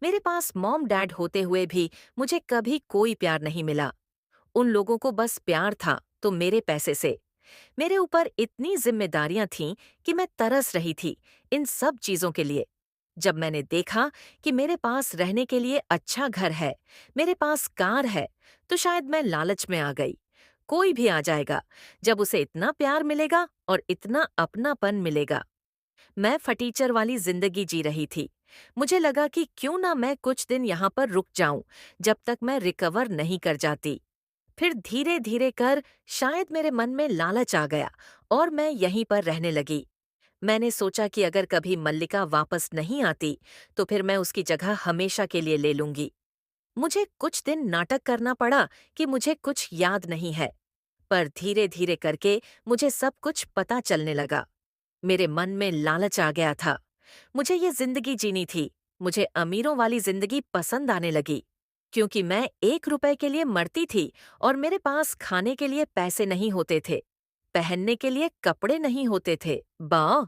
मेरे पास मॉम डैड होते हुए भी मुझे कभी कोई प्यार नहीं मिला। उन लोगों को बस प्यार था तो मेरे पैसे से। मेरे ऊपर इतनी जिम्मेदारियां थीं कि मैं तरस रही थी इन सब चीजों के लिए। जब मैंने देखा कि मेरे पास रहने के लिए अच्छा घर है, मेरे पास कार है, तो शायद मैं लालच में आ गई। कोई भी आ जाएगा जब उसे इतना प्यार मिलेगा और इतना अपनापन मिलेगा। मैं फटीचर वाली जिंदगी जी रही थी। मुझे लगा कि क्यों ना मैं कुछ दिन यहाँ पर रुक जाऊं, जब तक मैं रिकवर नहीं कर जाती। फिर धीरे धीरे कर शायद मेरे मन में लालच आ गया, और मैं यहीं पर रहने लगी। मैंने सोचा कि अगर कभी मल्लिका वापस नहीं आती, तो फिर मैं उसकी जगह हमेशा के लिए ले लूंगी। मुझे कुछ दिन नाटक करना पड़ा कि मुझे कुछ याद नहीं है, पर धीरे धीरे करके मुझे सब कुछ पता चलने लगा। मेरे मन में लालच आ गया था। मुझे ये जिंदगी जीनी थी। मुझे अमीरों वाली जिंदगी पसंद आने लगी, क्योंकि मैं 1 रुपए के लिए मरती थी, और मेरे पास खाने के लिए पैसे नहीं होते थे, पहनने के लिए कपड़े नहीं होते थे। बा